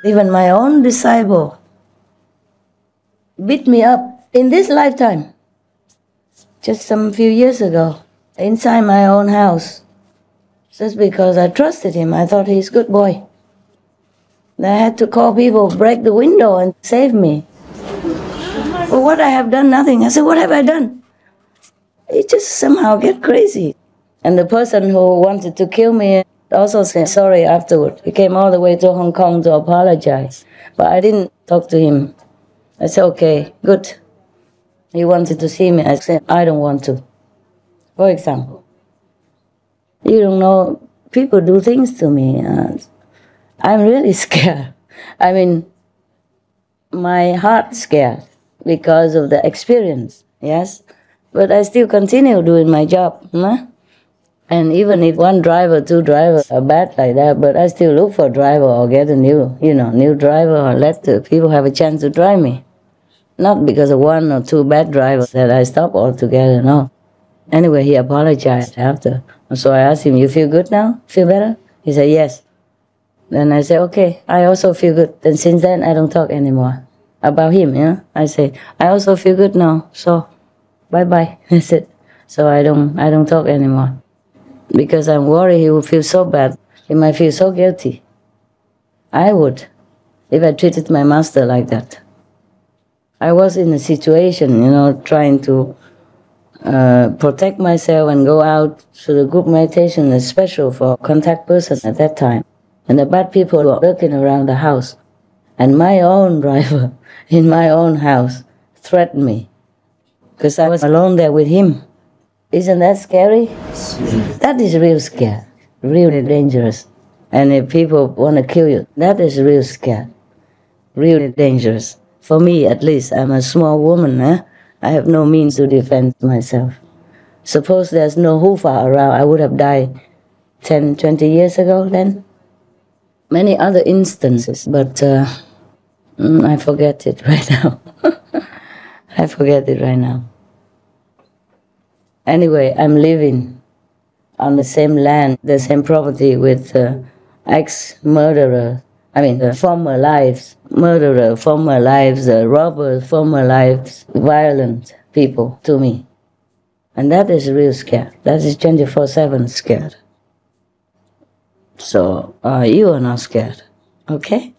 Even my own disciple beat me up in this lifetime, just some few years ago, inside my own house, just because I trusted him. I thought he's a good boy. I had to call people, break the window and save me. For what I have done, nothing. I said, what have I done? It just somehow get crazy. And the person who wanted to kill me also said sorry afterward. He came all the way to Hong Kong to apologize. But I didn't talk to him. I said, okay, good. He wanted to see me. I said, I don't want to. For example, you don't know, people do things to me. I'm really scared. I mean, my heart's scared because of the experience, yes? But I still continue doing my job. Huh? And even if one driver, two drivers are bad like that, but I still look for a driver or get a new driver or let the people have a chance to drive me. Not because of one or two bad drivers that I stop altogether, no. Anyway, he apologized after. So I asked him, you feel good now? Feel better? He said, yes. Then I said, okay, I also feel good. Then since then, I don't talk anymore about him, you know. I say, I also feel good now, so bye-bye. That's it. So I don't talk anymore. Because I'm worried he will feel so bad. He might feel so guilty. I would, if I treated my master like that. I was in a situation, you know, trying to protect myself and go out to the group meditation, especially for contact person at that time. And the bad people were lurking around the house. And my own driver in my own house threatened me because I was alone there with him. Isn't that scary? That is real scary, really dangerous. And if people want to kill you, that is real scary, really dangerous. For me, at least, I'm a small woman. I have no means to defend myself. Suppose there's no Hufa around, I would have died 10, 20 years ago then. Many other instances, but I forget it right now. I forget it right now. Anyway, I'm living on the same land, the same property with ex-murderer. I mean, the former lives, murderer, former lives, robbers, former lives, violent people to me. And that is real scared. That is 24/7 scared. So you are not scared, okay?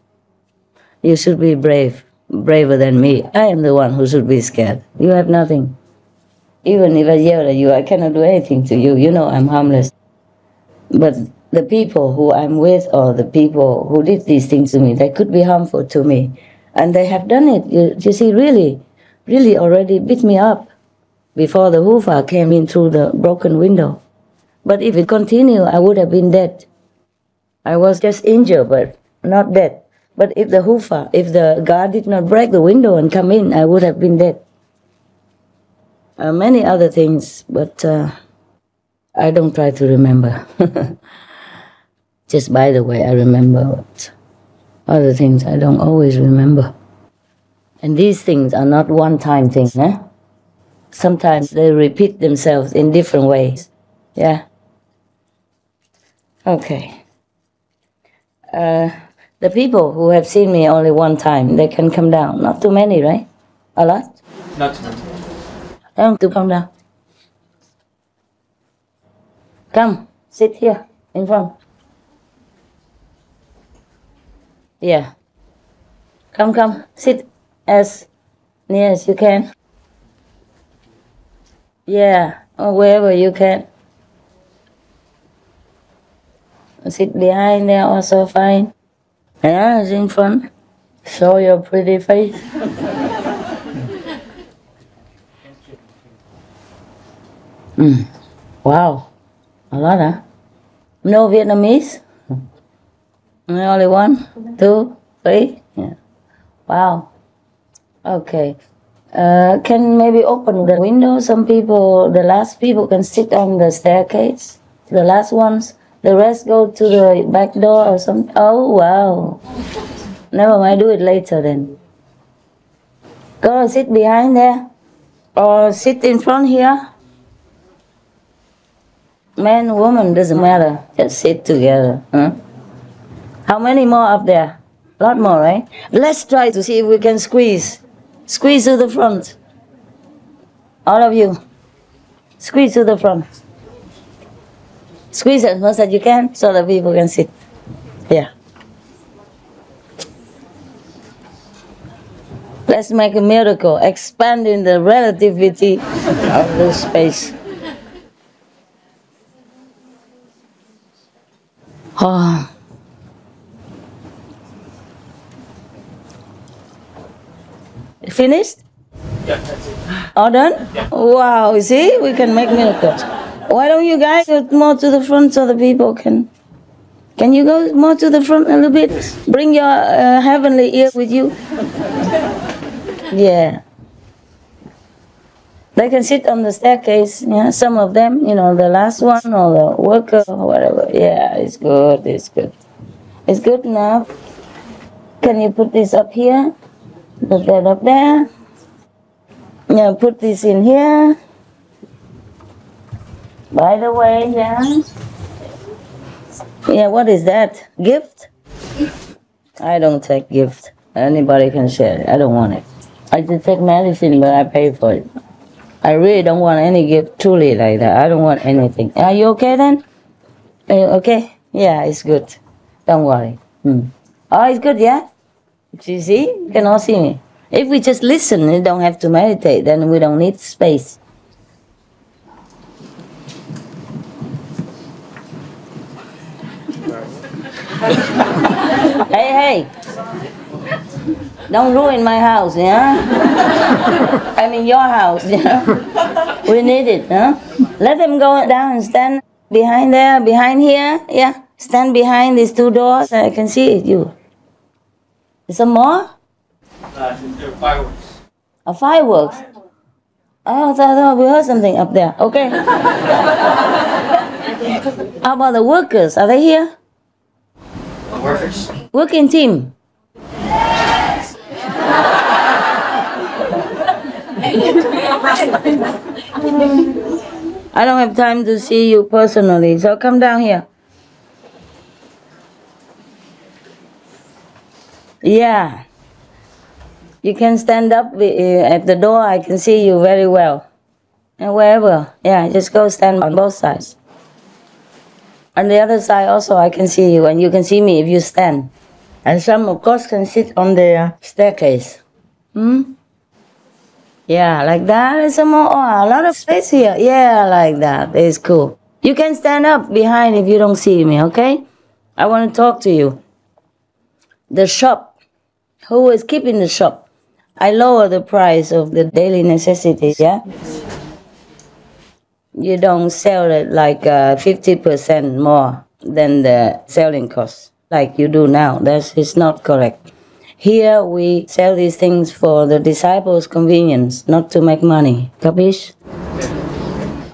You should be brave, braver than me. I am the one who should be scared. You have nothing. Even if I yell at you, I cannot do anything to you. You know I'm harmless. But the people who I'm with or the people who did these things to me, they could be harmful to me. And they have done it, you see, really already beat me up before the Hufa came in through the broken window. But if it continued, I would have been dead. I was just injured, but not dead. But if the Hufa, if the guard did not break the window and come in, I would have been dead. Many other things, but I don't try to remember. Just by the way, I remember, but other things I don't always remember. And these things are not one-time things, eh? Sometimes they repeat themselves in different ways. Yeah? Okay. The people who have seen me only one time, they can come down. Not too many, right? A lot? Not too many. Tell them to come down. Come, sit here in front. Yeah. Come, sit as near as you can. Yeah, or wherever you can. Sit behind there also fine. Yeah, in front. Show your pretty face. Wow, a lot, huh? No Vietnamese? Only 1, 2, 3? Yeah. Wow. Okay. Can maybe open the window? Some people, the last people can sit on the staircase. The last ones. The rest go to the back door or something. Oh, wow. Never mind, do it later then. Go and sit behind there. Or sit in front here. Man, woman, doesn't matter. Just sit together. Huh? How many more up there? A lot more, right? Let's try to see if we can squeeze. Squeeze to the front. All of you. Squeeze to the front. Squeeze as much as you can so that people can sit. Yeah. Let's make a miracle, expanding the relativity of the space. Oh. Finished? Yeah, that's it. All done? Yeah. Wow, you see, we can make miracles. Why don't you guys go more to the front so the people can... Can you go more to the front a little bit? Bring your heavenly ear with you. Yeah. They can sit on the staircase, yeah, some of them, you know, the last one or the worker or whatever. Yeah, it's good, it's good. It's good enough. Can you put this up here? Put that up there. Yeah, put this in here. By the way, yeah. Yeah, what is that? Gift? I don't take gift. Anybody can share it. I don't want it. I just take medicine, but I pay for it. I really don't want any gift, truly like that. I don't want anything. Are you okay then? Are you okay? Yeah, it's good. Don't worry. Oh, it's good, yeah? You see? You can all see me. If we just listen, we don't have to meditate, then we don't need space. Hey, hey. Don't ruin my house, yeah? I mean your house, yeah? We need it, huh? Let them go down and stand behind there, behind here, yeah? Stand behind these two doors, I can see it, you. Some more? They're fireworks. Fireworks? Oh, I thought we heard something up there. Okay. How about the workers? Are they here? The workers? Working team. I don't have time to see you personally, so come down here. Yeah. You can stand up at the door, I can see you very well. And wherever, yeah, just go stand on both sides. On the other side also I can see you, and you can see me if you stand. And some of course can sit on the staircase. Yeah, like that, and some more, oh, a lot of space here. Yeah, like that, it's cool. You can stand up behind if you don't see me, okay? I want to talk to you. The shop, who is keeping the shop? I lower the price of the daily necessities, yeah? You don't sell it like 50% more than the selling cost, like you do now. That is not correct. Here we sell these things for the disciples' convenience, not to make money. Capish?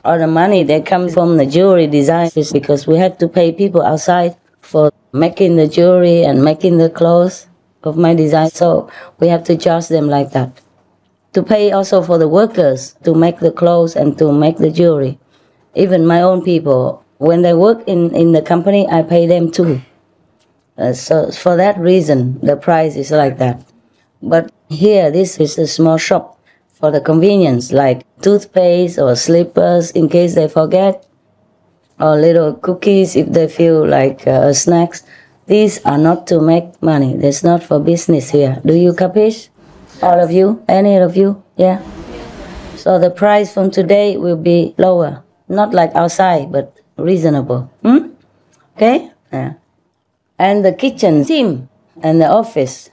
All the money that comes from the jewelry design is because we had to pay people outside for making the jewelry and making the clothes of my design, so we have to charge them like that. To pay also for the workers to make the clothes and to make the jewelry. Even my own people, when they work in the company, I pay them too. So for that reason, the price is like that. But here, this is a small shop for the convenience, like toothpaste or slippers in case they forget, or little cookies if they feel like snacks. These are not to make money. That's not for business here. Do you capish? All of you? Any of you? Yeah? So the price from today will be lower. Not like outside, but reasonable. Okay? Yeah. And the kitchen team and the office.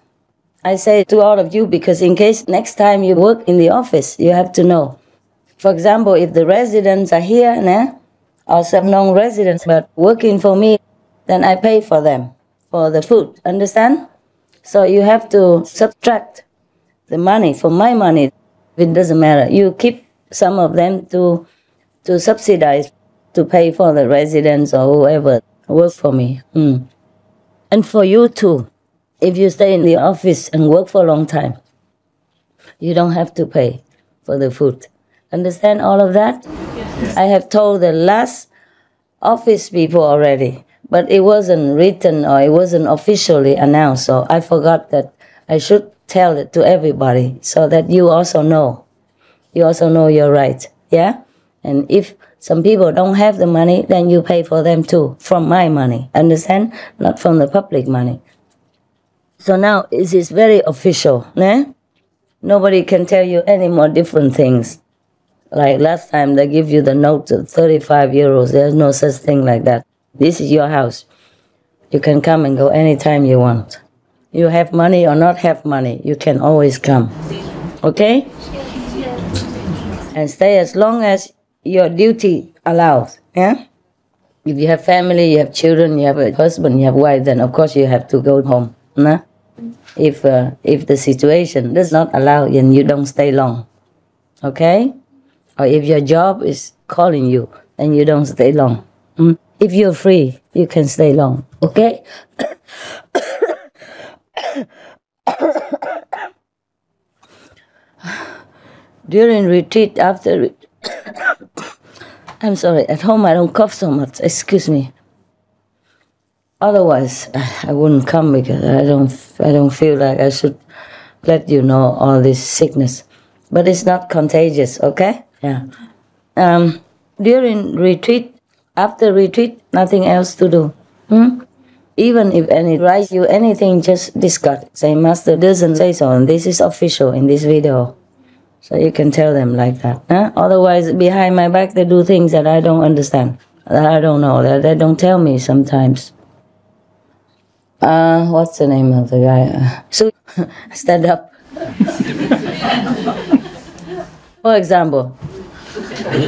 I say to all of you because in case next time you work in the office, you have to know. For example, if the residents are here, or some non-residents, but working for me, then I pay for them, for the food. Understand? So you have to subtract the money from my money. It doesn't matter. You keep some of them to subsidize, to pay for the residents or whoever work for me. And for you too, if you stay in the office and work for a long time, you don't have to pay for the food. Understand all of that? Yes. I have told the last office people already, but it wasn't written or it wasn't officially announced, so I forgot that I should tell it to everybody so that you also know. You also know your right, yeah? And if some people don't have the money, then you pay for them too, from my money, understand? Not from the public money. So now it is very official, né? Nobody can tell you any more different things. Like last time they give you the note of 35 euros, there's no such thing like that. This is your house. You can come and go anytime you want. You have money or not have money, you can always come. Okay? And stay as long as your duty allows. Yeah? If you have family, you have children, you have a husband, you have wife, then of course you have to go home. Nah? If the situation does not allow, then you don't stay long. Okay? Or if your job is calling you, then you don't stay long. If you're free, you can stay long. Okay? During retreat, after I'm sorry, at home I don't cough so much, excuse me. Otherwise, I wouldn't come because I don't feel like I should let you know all this sickness. But it's not contagious, okay? Yeah. During retreat, after retreat, nothing else to do. Even if any write you anything, just discard. Say, Master doesn't say so, and this is official in this video. So you can tell them like that. Huh? Otherwise, behind my back, they do things that I don't understand, that I don't know, that they don't tell me sometimes. What's the name of the guy? So, stand up. For example,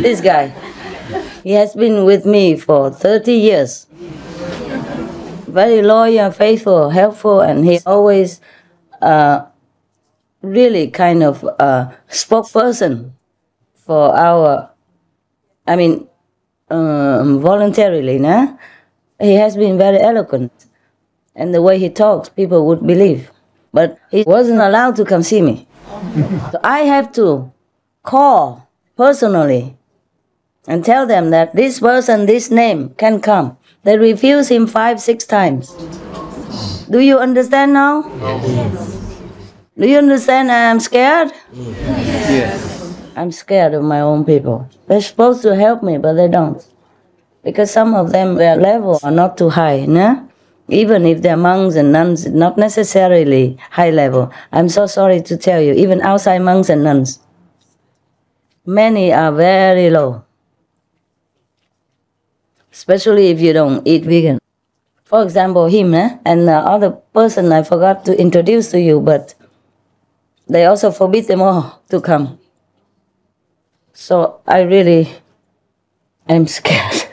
this guy, he has been with me for 30 years. Very loyal, faithful, helpful, and he always really kind of spokesperson for our, voluntarily, nah? He has been very eloquent. And the way he talks, people would believe. But he wasn't allowed to come see me. So I have to call personally and tell them that this person, this name can come. They refuse him 5-6 times. Do you understand now? Yes. Do you understand I'm scared? Yes. I'm scared of my own people. They're supposed to help me, but they don't. Because some of them, their level are not too high, nah? Even if they're monks and nuns, not necessarily high level. I'm so sorry to tell you, even outside monks and nuns, many are very low. Especially if you don't eat vegan. For example, him, and the other person I forgot to introduce to you, but they also forbid them all to come. So I really am scared.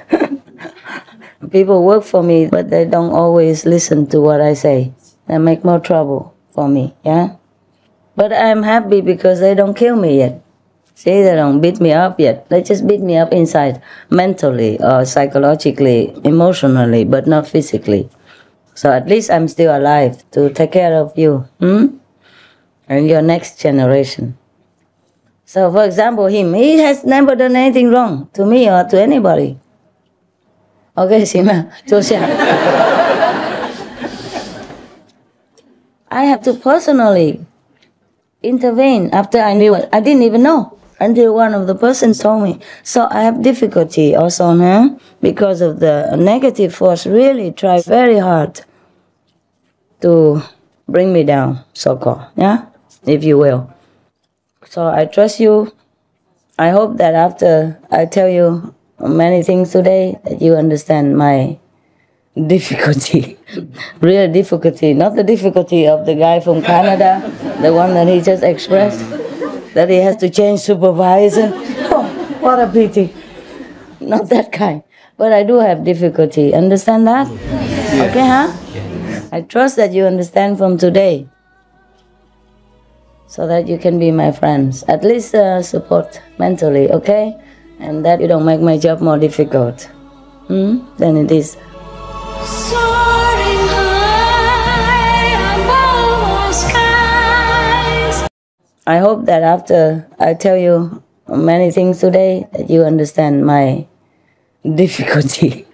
People work for me, but they don't always listen to what I say. They make more trouble for me, yeah? But I'm happy because they don't kill me yet. See, they don't beat me up yet. They just beat me up inside, mentally or psychologically, emotionally, but not physically. So at least I'm still alive to take care of you, and your next generation. So for example, him, he has never done anything wrong to me or to anybody. Okay, Sima, I have to personally intervene after I knew it. I didn't even know until one of the persons told me. So I have difficulty also now because of the negative force really try very hard to bring me down, so-called, yeah, if you will. So I trust you. I hope that after I tell you many things today, that you understand my difficulty, real difficulty, not the difficulty of the guy from Canada, the one that he just expressed, that he has to change supervisor. Oh, what a pity. Not that kind. But I do have difficulty. Understand that? Yeah. Okay, huh? Yeah. I trust that you understand from today, so that you can be my friends. At least support mentally, okay? And that you don't make my job more difficult than it is. Soaring high above the skies. I hope that after I tell you many things today, that you understand my difficulty,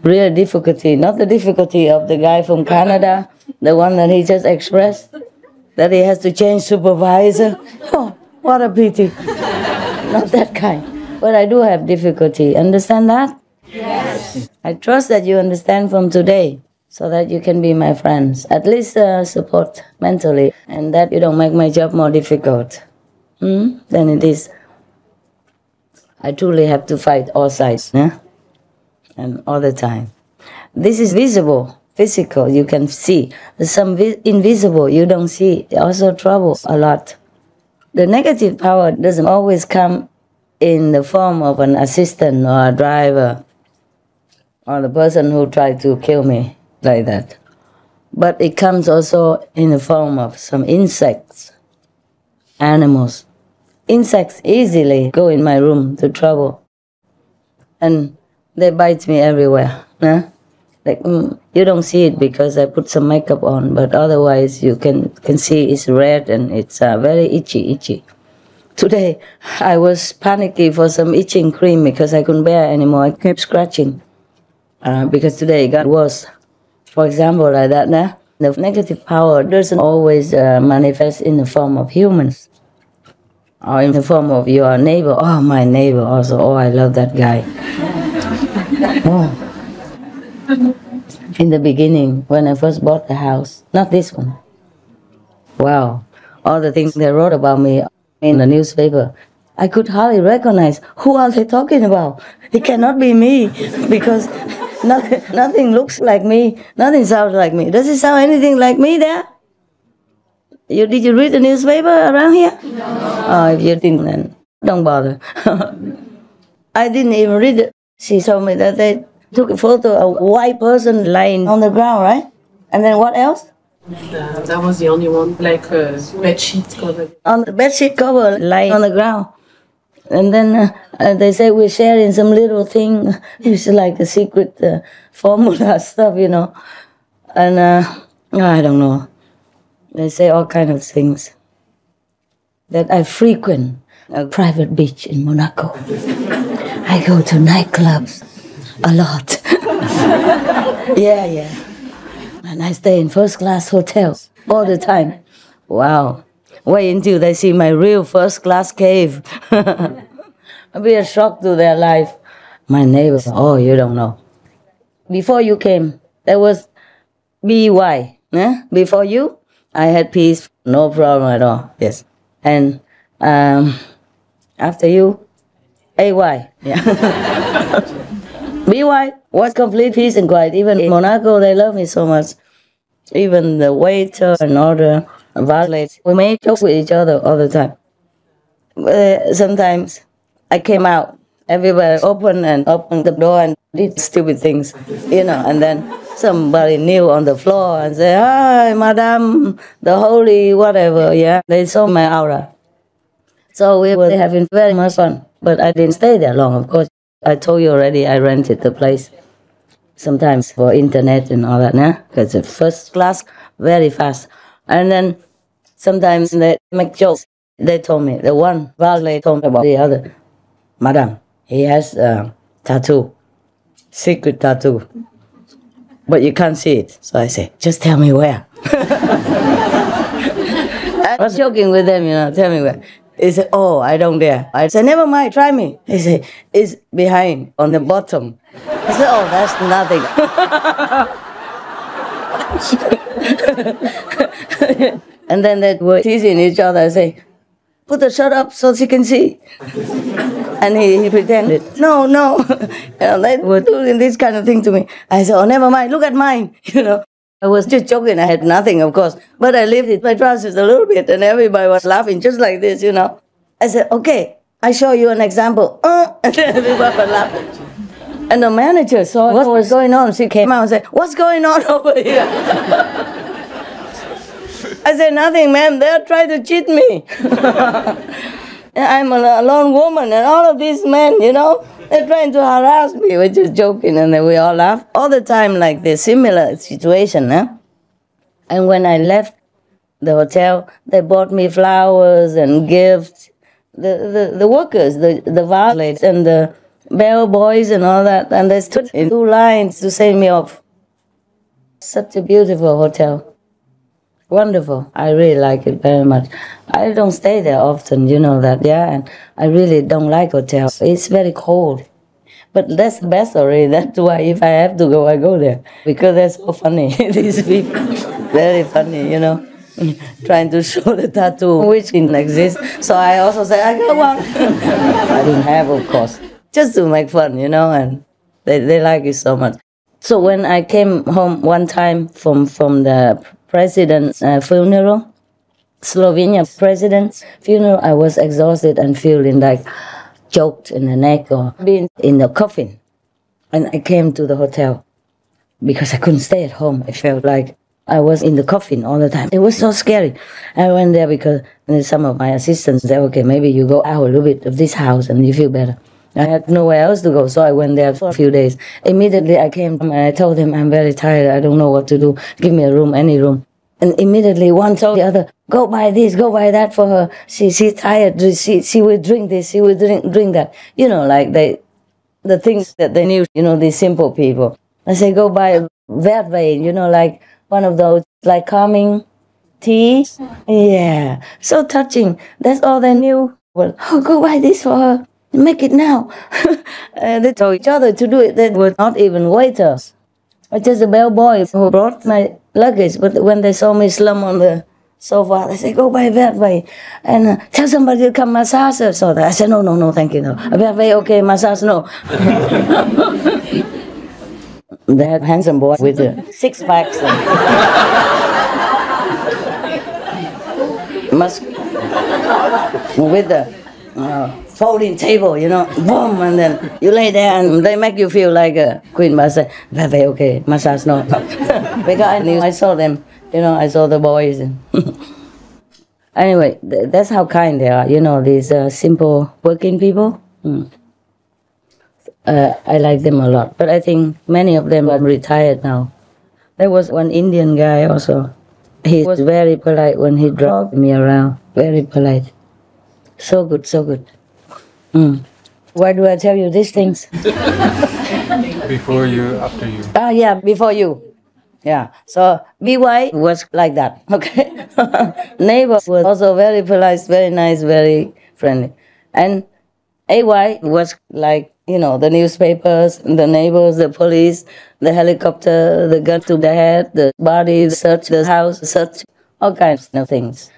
real difficulty, not the difficulty of the guy from Canada, the one that he just expressed, that he has to change supervisor. Oh, what a pity. Not that kind. But I do have difficulty. Understand that? Yes. I trust that you understand from today, so that you can be my friends. At least support mentally, and that you don't make my job more difficult than it is. I truly have to fight all sides, and all the time. This is visible, physical, you can see. There's some invisible, you don't see. It also troubles a lot. The negative power doesn't always come in the form of an assistant or a driver or the person who tried to kill me like that. But it comes also in the form of some insects, animals. Insects easily go in my room to trouble. And they bite me everywhere. Like, you don't see it because I put some makeup on, but otherwise you can see it's red and it's very itchy. Today, I was panicky for some itching cream because I couldn't bear anymore. I kept scratching because today it got worse. For example, like that, the negative power doesn't always manifest in the form of humans or in the form of your neighbor. Oh, my neighbor also. Oh, I love that guy. Oh. In the beginning, when I first bought the house, not this one. Wow, all the things they wrote about me in the newspaper, I could hardly recognize who are they talking about. It cannot be me because nothing looks like me, nothing sounds like me. Does it sound anything like me there? Did you read the newspaper around here? No. Oh, if you didn't, then don't bother. I didn't even read it. She told me that they took a photo of a white person lying on the ground, right? And then what else? That was the only one, like a bedsheet cover. On the bedsheet cover, lying on the ground. And then they say we're sharing some little thing. It's like a secret formula stuff, you know. And I don't know. They say all kinds of things. That I frequent a private beach in Monaco. I go to nightclubs a lot. Yeah. And I stay in first-class hotels all the time. Wow. Wait until they see my real first-class cave. I'll be a shock to their life. My neighbors, oh, you don't know. Before you came, there was BY. Before you, I had peace, no problem at all. Yes. And after you, AY. Yeah. BY was complete peace and quiet. Even in Monaco, they love me so much. Even the waiter and all the valets, we made jokes with each other all the time. Sometimes I came out, everybody opened the door and did stupid things, you know, and then somebody kneel on the floor and say, "Hi, Madame, the holy whatever," yeah. They saw my aura. So we were having very much fun, but I didn't stay there long, of course. I told you already, I rented the place sometimes for internet and all that, because it's first class, very fast. And then sometimes they make jokes. They told me, the one valet told me about the other. "Madam, he has a tattoo, secret tattoo, but you can't see it." So I say, "Just tell me where." I was joking with them, you know, tell me where. He said, "Oh, I don't dare." I said, "Never mind, try me." He said, "It's behind, on the bottom." I said, "Oh, that's nothing." And then they were teasing each other. I say, "Put the shirt up so she can see." And he pretended, no. And they were doing this kind of thing to me. I said, "Oh, never mind, look at mine." You know, I was just joking. I had nothing, of course. But I lifted my trousers a little bit and everybody was laughing just like this, you know. I said, "Okay, I show you an example." And then everybody was laughing. And the manager saw what was going on. She came out and said, "What's going on over here?" I said, "Nothing, ma'am. They're trying to cheat me." I'm a lone woman, and all of these men, you know, they're trying to harass me. We're just joking, and then we all laugh all the time like this, similar situation. And when I left the hotel, they bought me flowers and gifts. The workers, the valets and the bellboys and all that, and they stood in 2 lines to send me off. Such a beautiful hotel. Wonderful. I really like it very much. I don't stay there often, you know that, yeah, and I really don't like hotels. It's very cold. But that's the best already. That's why if I have to go, I go there. Because they're so funny, these people. Very funny, you know. Trying to show the tattoo, which didn't exist. So I also said, I got one. I didn't have, of course. Just to make fun, you know, and they like it so much. So when I came home one time from the president's funeral, Slovenia president's funeral, I was exhausted and feeling like choked in the neck or being in the coffin. And I came to the hotel because I couldn't stay at home. I felt like I was in the coffin all the time. It was so scary. I went there because some of my assistants said, okay, maybe you go out a little bit of this house and you feel better. I had nowhere else to go, so I went there for a few days. Immediately I came and I told him, I'm very tired, I don't know what to do. Give me a room, any room. And immediately one told the other, go buy this, go buy that for her. She's tired, she will drink this, she will drink that. You know, like the things that they knew, you know, these simple people. I say, go buy Vertwijn, you know, like one of those, like calming tea. Yeah, so touching. That's all they knew. Well, oh, go buy this for her. Make it now. They told each other to do it. They were not even waiters. Or just a bellboy who brought my luggage. But when they saw me slump on the sofa, they said, go buy Vertwijn. And tell somebody to come massage her. So I said, no, thank you, no. Vertwijn, okay, massage, no. They had handsome boy with 6 packs. With the folding table, you know, boom, and then you lay there and they make you feel like a queen. But I say, very okay, massage, no. Because I knew, I saw them, you know, I saw the boys. Anyway, that's how kind they are, you know, these simple working people. I like them a lot, but I think many of them are retired now. There was one Indian guy also. He was very polite when he drove me around, very polite. So good, so good. Why do I tell you these things? Before you, after you. Ah, yeah, before you. Yeah, so BY was like that, okay? Neighbor was also very polite, very nice, very friendly. And AY was like, you know, the newspapers, the neighbors, the police, the helicopter, the gun to the head, the body, search the house, search all kinds of things.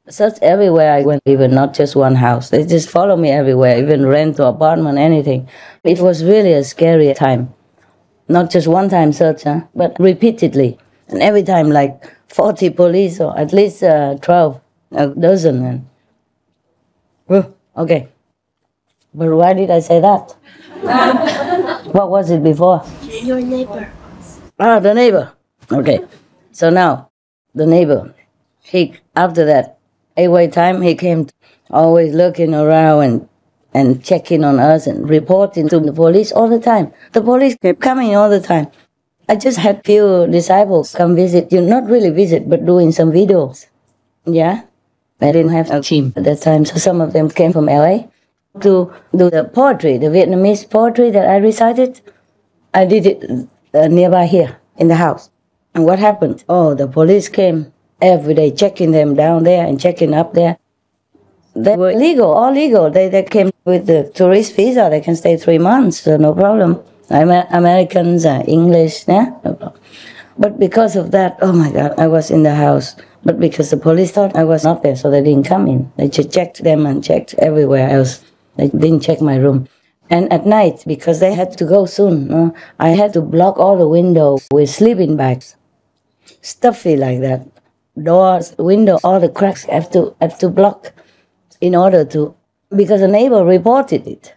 Search everywhere I went, even not just one house. They just follow me everywhere, even rent or apartment, anything. It was really a scary time. Not just one time search, but repeatedly. And every time like 40 police or at least 12, a dozen. Okay. But why did I say that? What was it before? Your neighbor. Ah, the neighbor. Okay. So now, the neighbor, after that, AY time, he came always looking around and checking on us and reporting to the police all the time. The police kept coming all the time. I just had few disciples come visit, not really visit, but doing some videos. Yeah? I didn't have a team at that time, so some of them came from LA to do the poetry, the Vietnamese poetry that I recited. I did it nearby here in the house. And what happened? Oh, the police came every day, checking them down there and checking up there. They were legal, all legal. They came with the tourist visa. They can stay 3 months, so no problem. Americans, English, yeah, no problem. But because of that, oh my God, I was in the house. But because the police thought I was not there, so they didn't come in. They just checked them and checked everywhere else. They didn't check my room. And at night, because they had to go soon, I had to block all the windows with sleeping bags. Stuffy like that. Doors, window, all the cracks have to block in order to, because a neighbor reported it.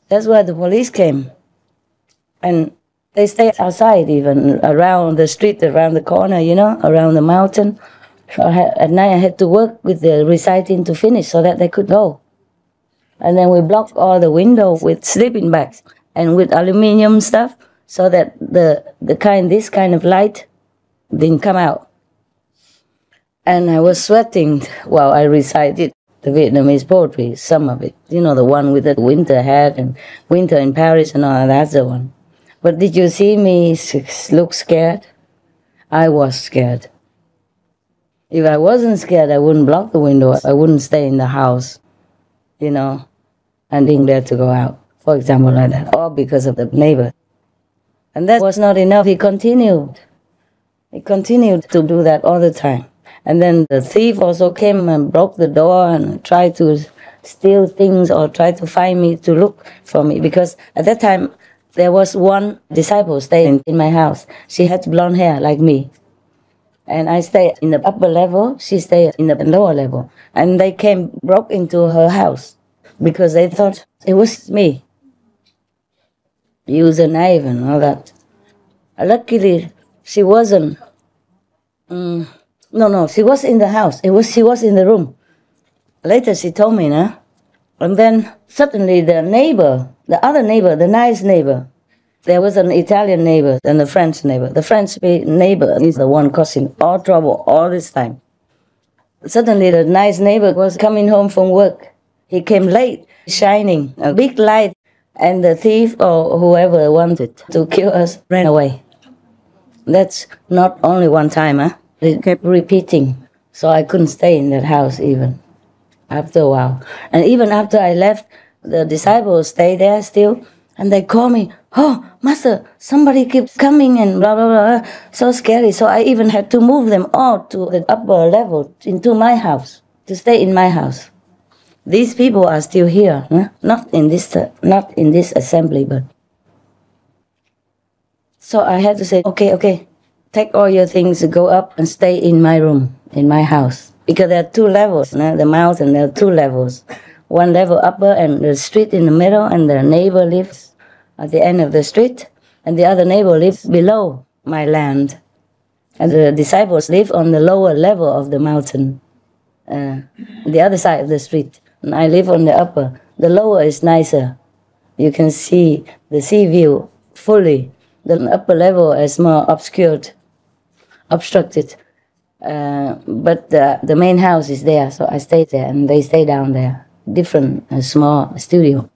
That's why the police came. And they stayed outside even, around the street, around the corner, around the mountain. So at night I had to work with the reciting to finish so that they could go. And then we blocked all the windows with sleeping bags and with aluminium stuff so that this kind of light didn't come out. And I was sweating while I recited. the Vietnamese poetry, some of it. You know, the one with the winter hat and winter in Paris and all, that's the one. But did you see me look scared? I was scared. If I wasn't scared, I wouldn't block the window. I wouldn't stay in the house, you know, and being there to go out, for example, like that, or because of the neighbor. And that was not enough. He continued. He continued to do that all the time. And then the thief also came and broke the door and tried to steal things or tried to find me to look for me. Because at that time, there was one disciple staying in my house. She had blonde hair like me. And I stayed in the upper level. She stayed in the lower level. And they broke into her house because they thought it was me. Use a knife and all that. Luckily, she wasn't. No, she was in the house. She was in the room. Later, she told me, nah? And then suddenly the neighbor, the other neighbor, the nice neighbor, there was an Italian neighbor and a French neighbor. The French neighbor is the one causing all trouble all this time. Suddenly, the nice neighbor was coming home from work. He came late, shining a big light, and the thief or whoever wanted to kill us ran away. That's not only one time, huh? It kept repeating. So I couldn't stay in that house even after a while. And even after I left, the disciples stayed there still. And they call me, "Oh, Master, somebody keeps coming," and blah, blah, blah. So scary. So I even had to move them all to the upper level, into my house, to stay in my house. These people are still here, huh? Not in this assembly, but. So I had to say, okay, take all your things, go up and stay in my room, in my house. Because there are two levels, huh? The mountain, there are two levels. One level upper and the street in the middle, and the neighbor lives at the end of the street, and the other neighbor lives below my land. And the disciples live on the lower level of the mountain, the other side of the street. And I live on the upper. The lower is nicer. You can see the sea view fully. The upper level is more obscured, obstructed. But the main house is there, so I stayed there, and they stay down there. Different, small studio.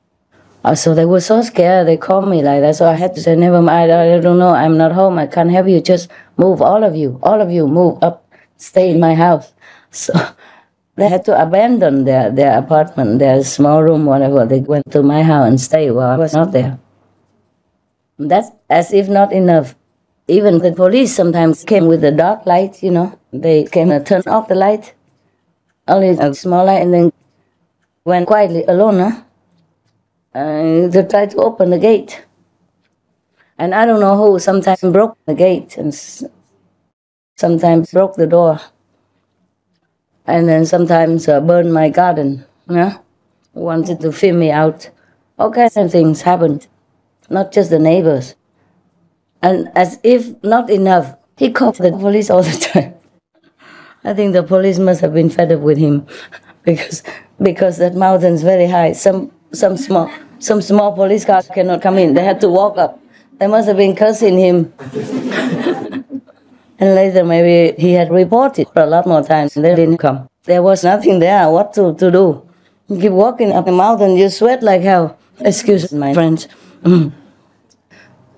So they were so scared, they called me like that, so I had to say, never mind, I don't know, I'm not home, I can't help you, just move, all of you, move up, stay in my house. So they had to abandon their apartment, their small room, whatever. They went to my house and stayed while I was not there. That's as if not enough. Even the police sometimes came with a dark light, you know. They came and turned off the light, only a small light, and then went quietly alone, huh? They tried to open the gate. And I don't know who sometimes broke the gate and sometimes broke the door. And then sometimes burned my garden, yeah? Wanted to film me out. All kinds of things happened, not just the neighbors. And as if not enough, he called the police all the time. I think the police must have been fed up with him because that mountain's very high. Some small police cars cannot come in. They had to walk up. They must have been cursing him. And later maybe he had reported a lot more times and they didn't come. There was nothing there, what to do. You keep walking up the mountain, you sweat like hell. Excuse my French.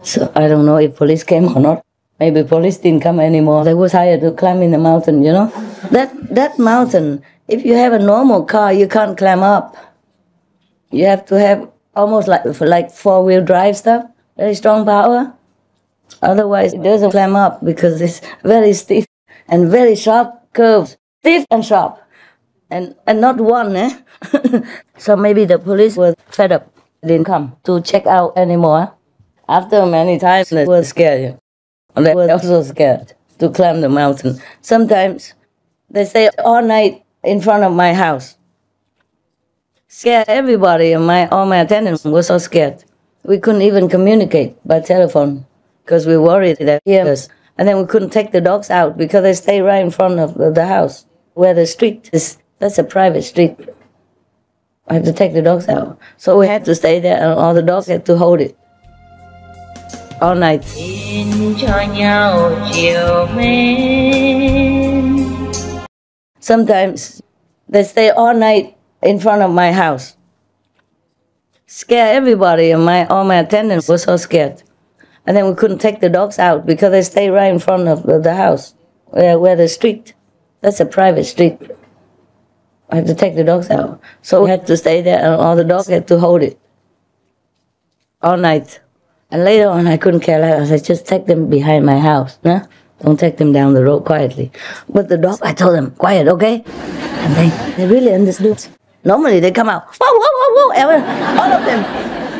So I don't know if police came or not. Maybe police didn't come anymore. They were tired to climb in the mountain, you know. That mountain, if you have a normal car, you can't climb up. You have to have almost like four-wheel drive stuff, very strong power. Otherwise, it doesn't climb up because it's very stiff and very sharp curves. Stiff and sharp. And not one, eh? So maybe the police were fed up. They didn't come to check out anymore. After many times, they were scared. They were also scared to climb the mountain. Sometimes they stay all night in front of my house. Scared everybody, and all my attendants were so scared. We couldn't even communicate by telephone because we worried that they hear us. And then we couldn't take the dogs out because they stay right in front of the house where the street is. That's a private street. I have to take the dogs out. So we had to stay there, and all the dogs had to hold it all night. Sometimes they stay all night in front of my house. Scare everybody, and all my attendants were so scared. And then we couldn't take the dogs out because they stay right in front of the house, where the street. That's a private street. I had to take the dogs out. So we had to stay there, and all the dogs had to hold it all night. And later on, I couldn't care less. I said, just take them behind my house. Nah? Don't take them down the road quietly. But the dog, I told them, quiet, okay? And they really understood. Normally, they come out, whoa, whoa, whoa, whoa, all of them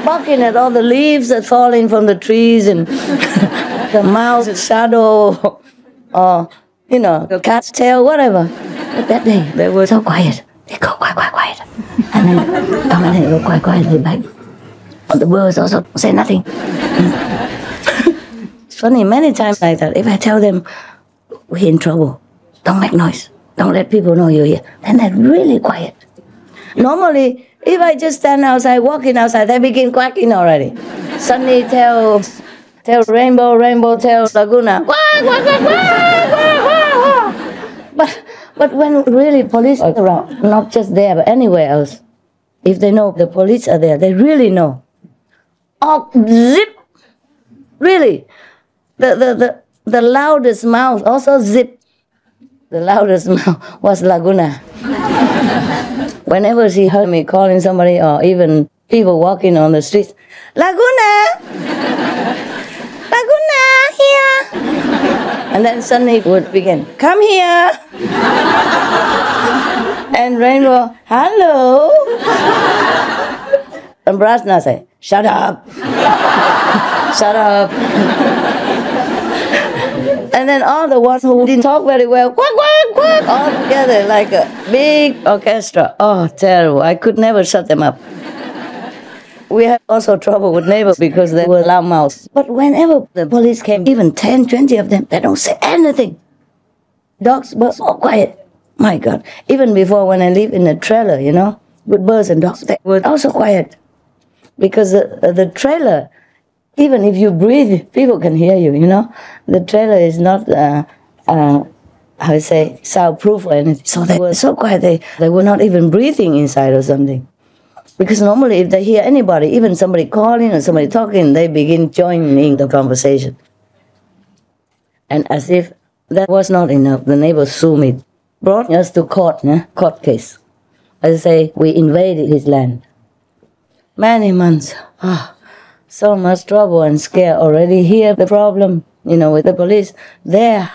barking at all the leaves that falling from the trees and the mouse shadow or, you know, the cat's tail, whatever. But that day, they were so quiet. They go quiet, quiet, quiet. And then come and they go quiet, quietly back. And the birds also say nothing. It's funny, many times like that, if I tell them, we're in trouble, don't make noise, don't let people know you're here, then they're really quiet. Normally, if I just stand outside, walking outside, they begin quacking already. Suddenly tell Rainbow, Rainbow tell Laguna, quack, quack, quack, quack, quack, quack. But when really police are around, not just there, but anywhere else, if they know the police are there, they really know. Oh, zip! Really. The loudest mouth also zip. The loudest mouth was Laguna. Whenever she heard me calling somebody or even people walking on the streets, Laguna! Laguna, here! And then suddenly it would begin, come here! And Rainbow, hello! And Brasna say, shut up! Shut up! And then all the ones who didn't talk very well, quack, quack, quack, all together like a big orchestra. Oh, terrible. I could never shut them up. We had also trouble with neighbors because they were loudmouths. But whenever the police came, even 10, 20 of them, they don't say anything. Dogs were so quiet. My God. Even before when I lived in a trailer, you know, with birds and dogs, they were also quiet. Because the trailer, even if you breathe, people can hear you, you know. The trailer is not, how to say, soundproof or anything. So they were so quiet, they were not even breathing inside or something. Because normally if they hear anybody, even somebody calling or somebody talking, they begin joining the conversation. And as if that was not enough, the neighbor sued me, brought us to court, court case. I say, we invaded his land. Many months. So much trouble and scare already. Here the problem, you know, with the police. There,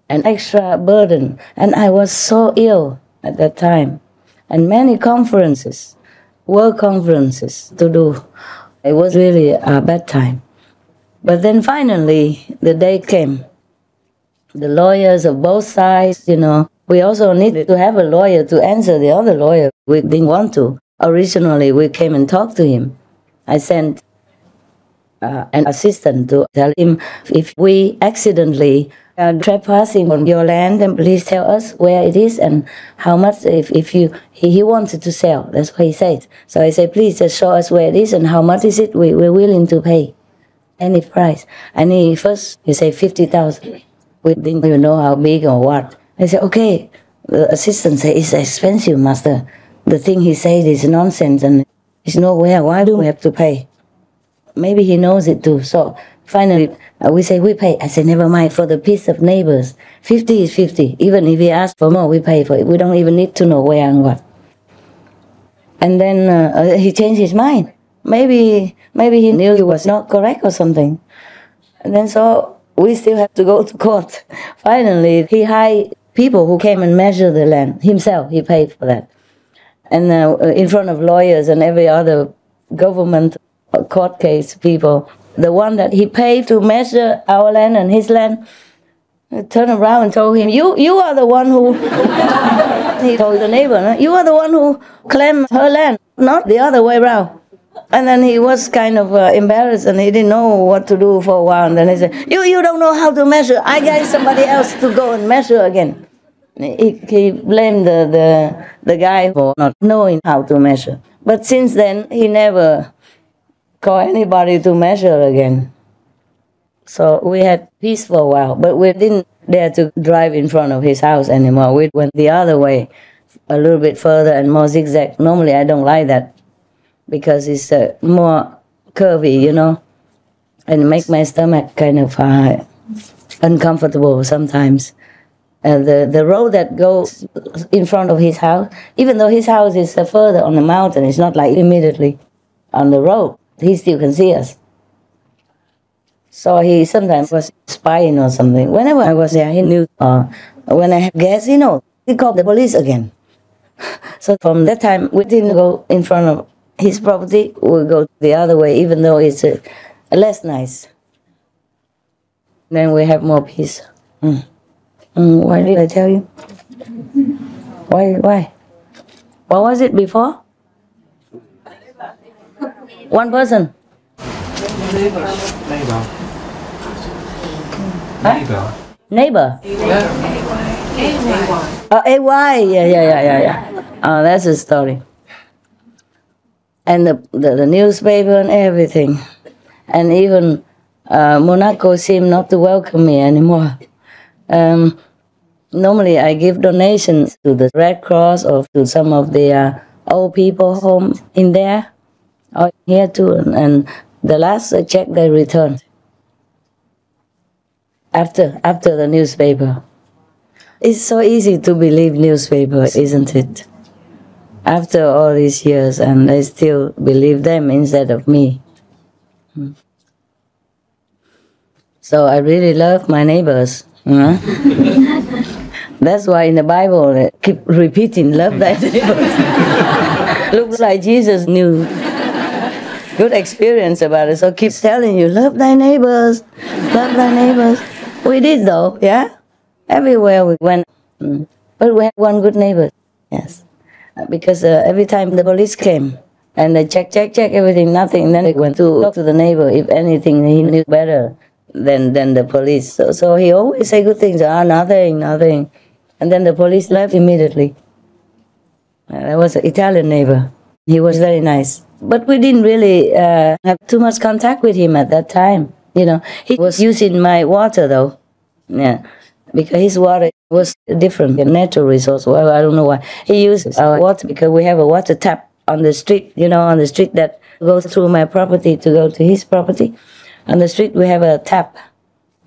an extra burden. And I was so ill at that time. And many conferences, work conferences to do. It was really a bad time. But then finally, the day came. The lawyers of both sides, you know, we also needed to have a lawyer to answer the other lawyer. We didn't want to. Originally, we came and talked to him. I sent an assistant to tell him, if we accidentally are trespassing on your land, then please tell us where it is and how much. He wanted to sell, that's what he said. So I said, please just show us where it is and how much is it. We're willing to pay any price. And he said 50,000. We didn't even know how big or what. I said, okay. The assistant said, it's expensive, master. The thing he said is nonsense and it's nowhere. Why do we have to pay? Maybe he knows it too. So finally, we say, we pay. I say, never mind, for the peace of neighbors. 50 is 50. Even if he asks for more, we pay for it. We don't even need to know where and what. And then he changed his mind. Maybe he knew he was not correct or something. And then so we still have to go to court. Finally, he hired people who came and measured the land. Himself, he paid for that. And in front of lawyers and every other government court case people, the one that he paid to measure our land and his land, turned around and told him, you are the one who, he told the neighbor, you are the one who claimed her land, not the other way around. And then he was kind of embarrassed and he didn't know what to do for a while. And then he said, you don't know how to measure. I got somebody else to go and measure again. He blamed the guy for not knowing how to measure. But since then, he never called anybody to measure again. So we had peace for a while, but we didn't dare to drive in front of his house anymore. We went the other way a little bit further and more zigzag. Normally I don't like that because it's more curvy, you know, and make my stomach kind of uncomfortable sometimes. The road that goes in front of his house, even though his house is further on the mountain, it's not like immediately on the road, he still can see us. So he sometimes was spying or something. Whenever I was there, he knew. When I have guests, you know, he called the police again. So from that time, we didn't go in front of his property. We go the other way, even though it's less nice. Then we have more peace. Why did I tell you? Why? What was it before? One person. Neighbor. Huh? Neighbor. Oh, AY. Yeah. Oh, that's a story. And the newspaper and everything. And even Monaco seemed not to welcome me anymore. Normally I give donations to the Red Cross or to some of the old people home in there, or here too, and the last check they returned after the newspaper. It's so easy to believe newspaper, isn't it? After all these years, and I still believe them instead of me. So I really love my neighbors. That's why in the Bible they keep repeating, love thy neighbors. Looks like Jesus knew. Good experience about it, so keep telling you, love thy neighbors, love thy neighbors. We did though, yeah? Everywhere we went. But we had one good neighbor, yes. Because every time the police came, and they check everything, nothing, then they went to talk to the neighbor, if anything, he knew better than the police. So he always say good things, nothing. And then the police left immediately. That was an Italian neighbor. He was very nice. But we didn't really have too much contact with him at that time. You know, he was using my water though. Yeah, because his water was different, a natural resource. Well, I don't know why. He used our water because we have a water tap on the street, you know, on the street that goes through my property to go to his property. On the street we have a tap.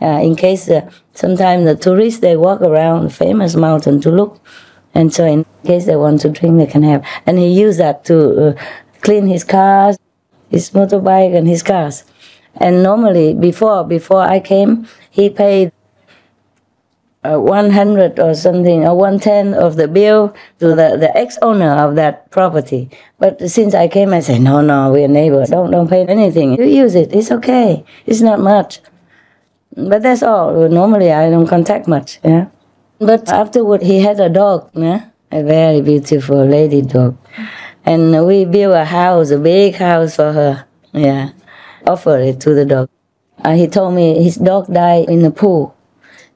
In case sometimes the tourists, they walk around the famous mountain to look. And so in case they want to drink, they can have. And he used that to clean his cars, his motorbike and his cars. And normally, before I came, he paid 100 or something, or 110 of the bill to the ex-owner of that property. But since I came, I said, no, we're neighbors. Don't pay anything. You use it. It's okay. It's not much. But that's all. Normally, I don't contact much. Yeah. But afterward, he had a dog, yeah? A very beautiful lady dog. And we built a house, a big house for her. Yeah. Offered it to the dog. He told me his dog died in the pool,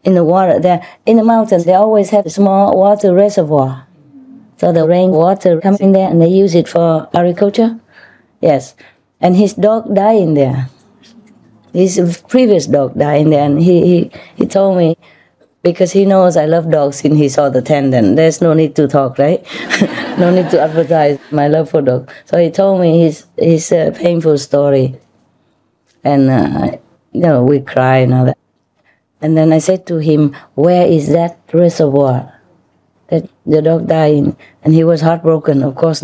in the water. There, in the mountains, they always have a small water reservoir. So the rainwater comes in there and they use it for agriculture. Yes. And his dog died in there. His previous dog died in there, and he told me, because he knows I love dogs and he saw the tent, and there's no need to talk, right? No need to advertise my love for dogs. So he told me his painful story. And, we cry and all that. And then I said to him, where is that reservoir that the dog died in? And he was heartbroken, of course.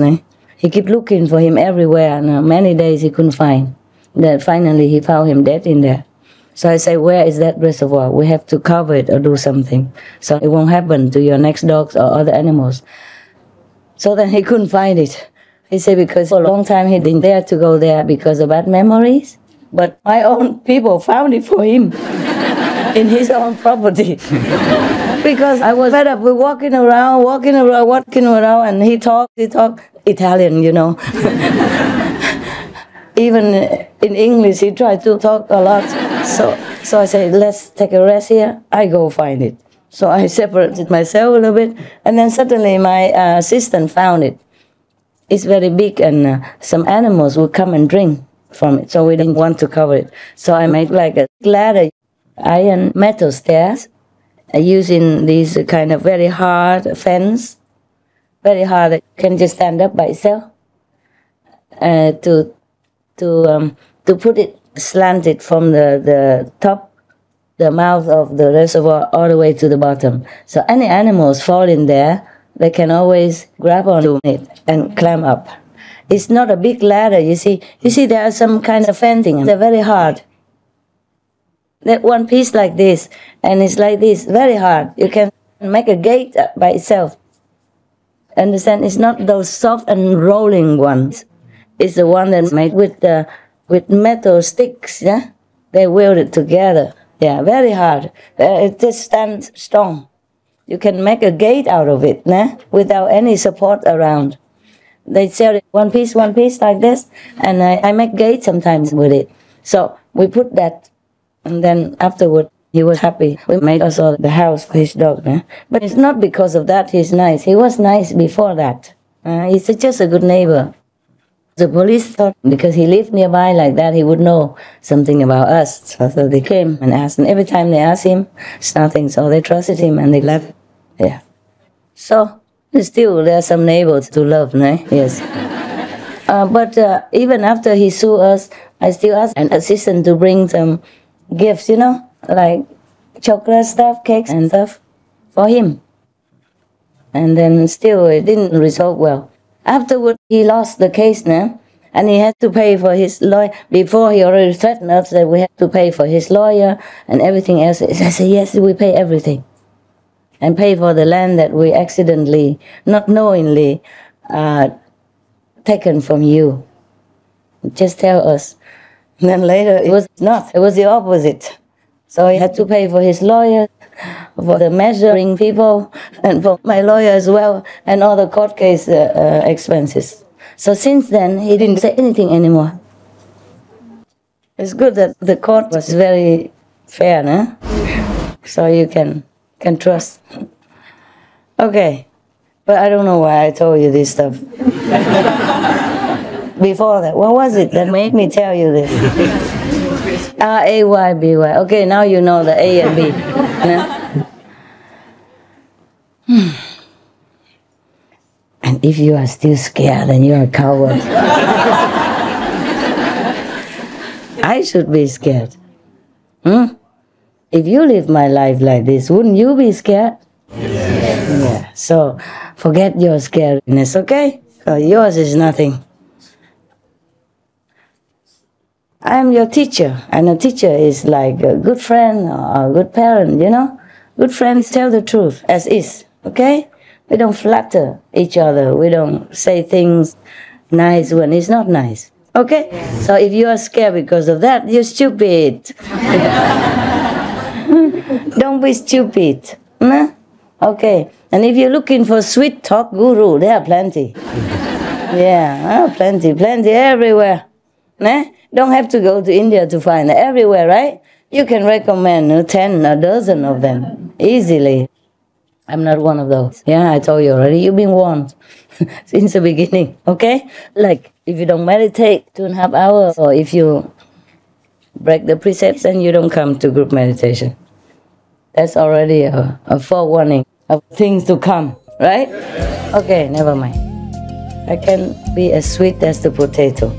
He kept looking for him everywhere, and many days he couldn't find. Then finally he found him dead in there. So I say, where is that reservoir? We have to cover it or do something, so it won't happen to your next dogs or other animals. So then he couldn't find it. He said because for a long time he didn't dare to go there because of bad memories. But my own people found it for him in his own property. Because I was fed up with walking around, and he talked Italian, you know. Even in English, he tried to talk a lot. So I said, let's take a rest here. I go find it. So I separated myself a little bit, and then suddenly my assistant found it. It's very big, and some animals will come and drink from it, so we didn't want to cover it. So I made like a ladder, iron metal stairs, using these kind of very hard fence. very hard. It can just stand up by itself. To put it slanted from the top, the mouth of the reservoir all the way to the bottom. So any animals fall in there, they can always grab onto it and climb up. It's not a big ladder, you see. You see there are some kind of fencing. They're very hard. That one piece like this, and it's like this, very hard. You can make a gate by itself. Understand? It's not those soft and rolling ones. It's the one that's made with metal sticks, yeah? They weld it together. Yeah, very hard. It just stands strong. You can make a gate out of it, nah? Without any support around. They sell it one piece like this, and I make gates sometimes with it. So we put that, and then afterward, he was happy. We made also the house for his dog. Nah? But it's not because of that he's nice. He was nice before that. He's just a good neighbor. The police thought because he lived nearby like that, he would know something about us. So they came and asked, and every time they asked him, it's nothing. So they trusted him and they left. Yeah. So still there are some neighbors to love, no? Yes. But even after he sued us, I still asked an assistant to bring some gifts, you know, like chocolate stuff, cakes and stuff for him. And then still it didn't resolve well. Afterward, he lost the case now, and he had to pay for his lawyer. Before, he already threatened us that we had to pay for his lawyer and everything else. I said, yes, we pay everything. And pay for the land that we accidentally, not knowingly, taken from you. Just tell us. And then later, it was not. It was the opposite. So he had to pay for his lawyer, for the measuring people, and for my lawyer as well, and all the court case expenses. So since then, he didn't say anything anymore. It's good that the court was very fair, no? So you can trust. Okay, but I don't know why I told you this stuff. Before that, what was it that made me tell you this? R-A-Y-B-Y. Okay, now you know the A and B. No? And if you are still scared, then you're a coward. I should be scared. If you live my life like this, wouldn't you be scared? Yes. Yeah. So forget your scaredness, okay? Yours is nothing. I am your teacher, and a teacher is like a good friend or a good parent, you know? Good friends tell the truth as is, okay? We don't flatter each other. We don't say things nice when it's not nice, okay? So if you are scared because of that, you're stupid. Don't be stupid, no? Okay, and if you're looking for sweet talk guru, there are plenty. Yeah, plenty everywhere, nah? Don't have to go to India to find it. Everywhere, right? You can recommend 10, a dozen of them easily. I'm not one of those. Yeah, I told you already. You've been warned since the beginning, okay? Like, if you don't meditate 2.5 hours, or if you break the precepts, then you don't come to group meditation. That's already a forewarning of things to come, right? Okay, never mind. I can be as sweet as the potato.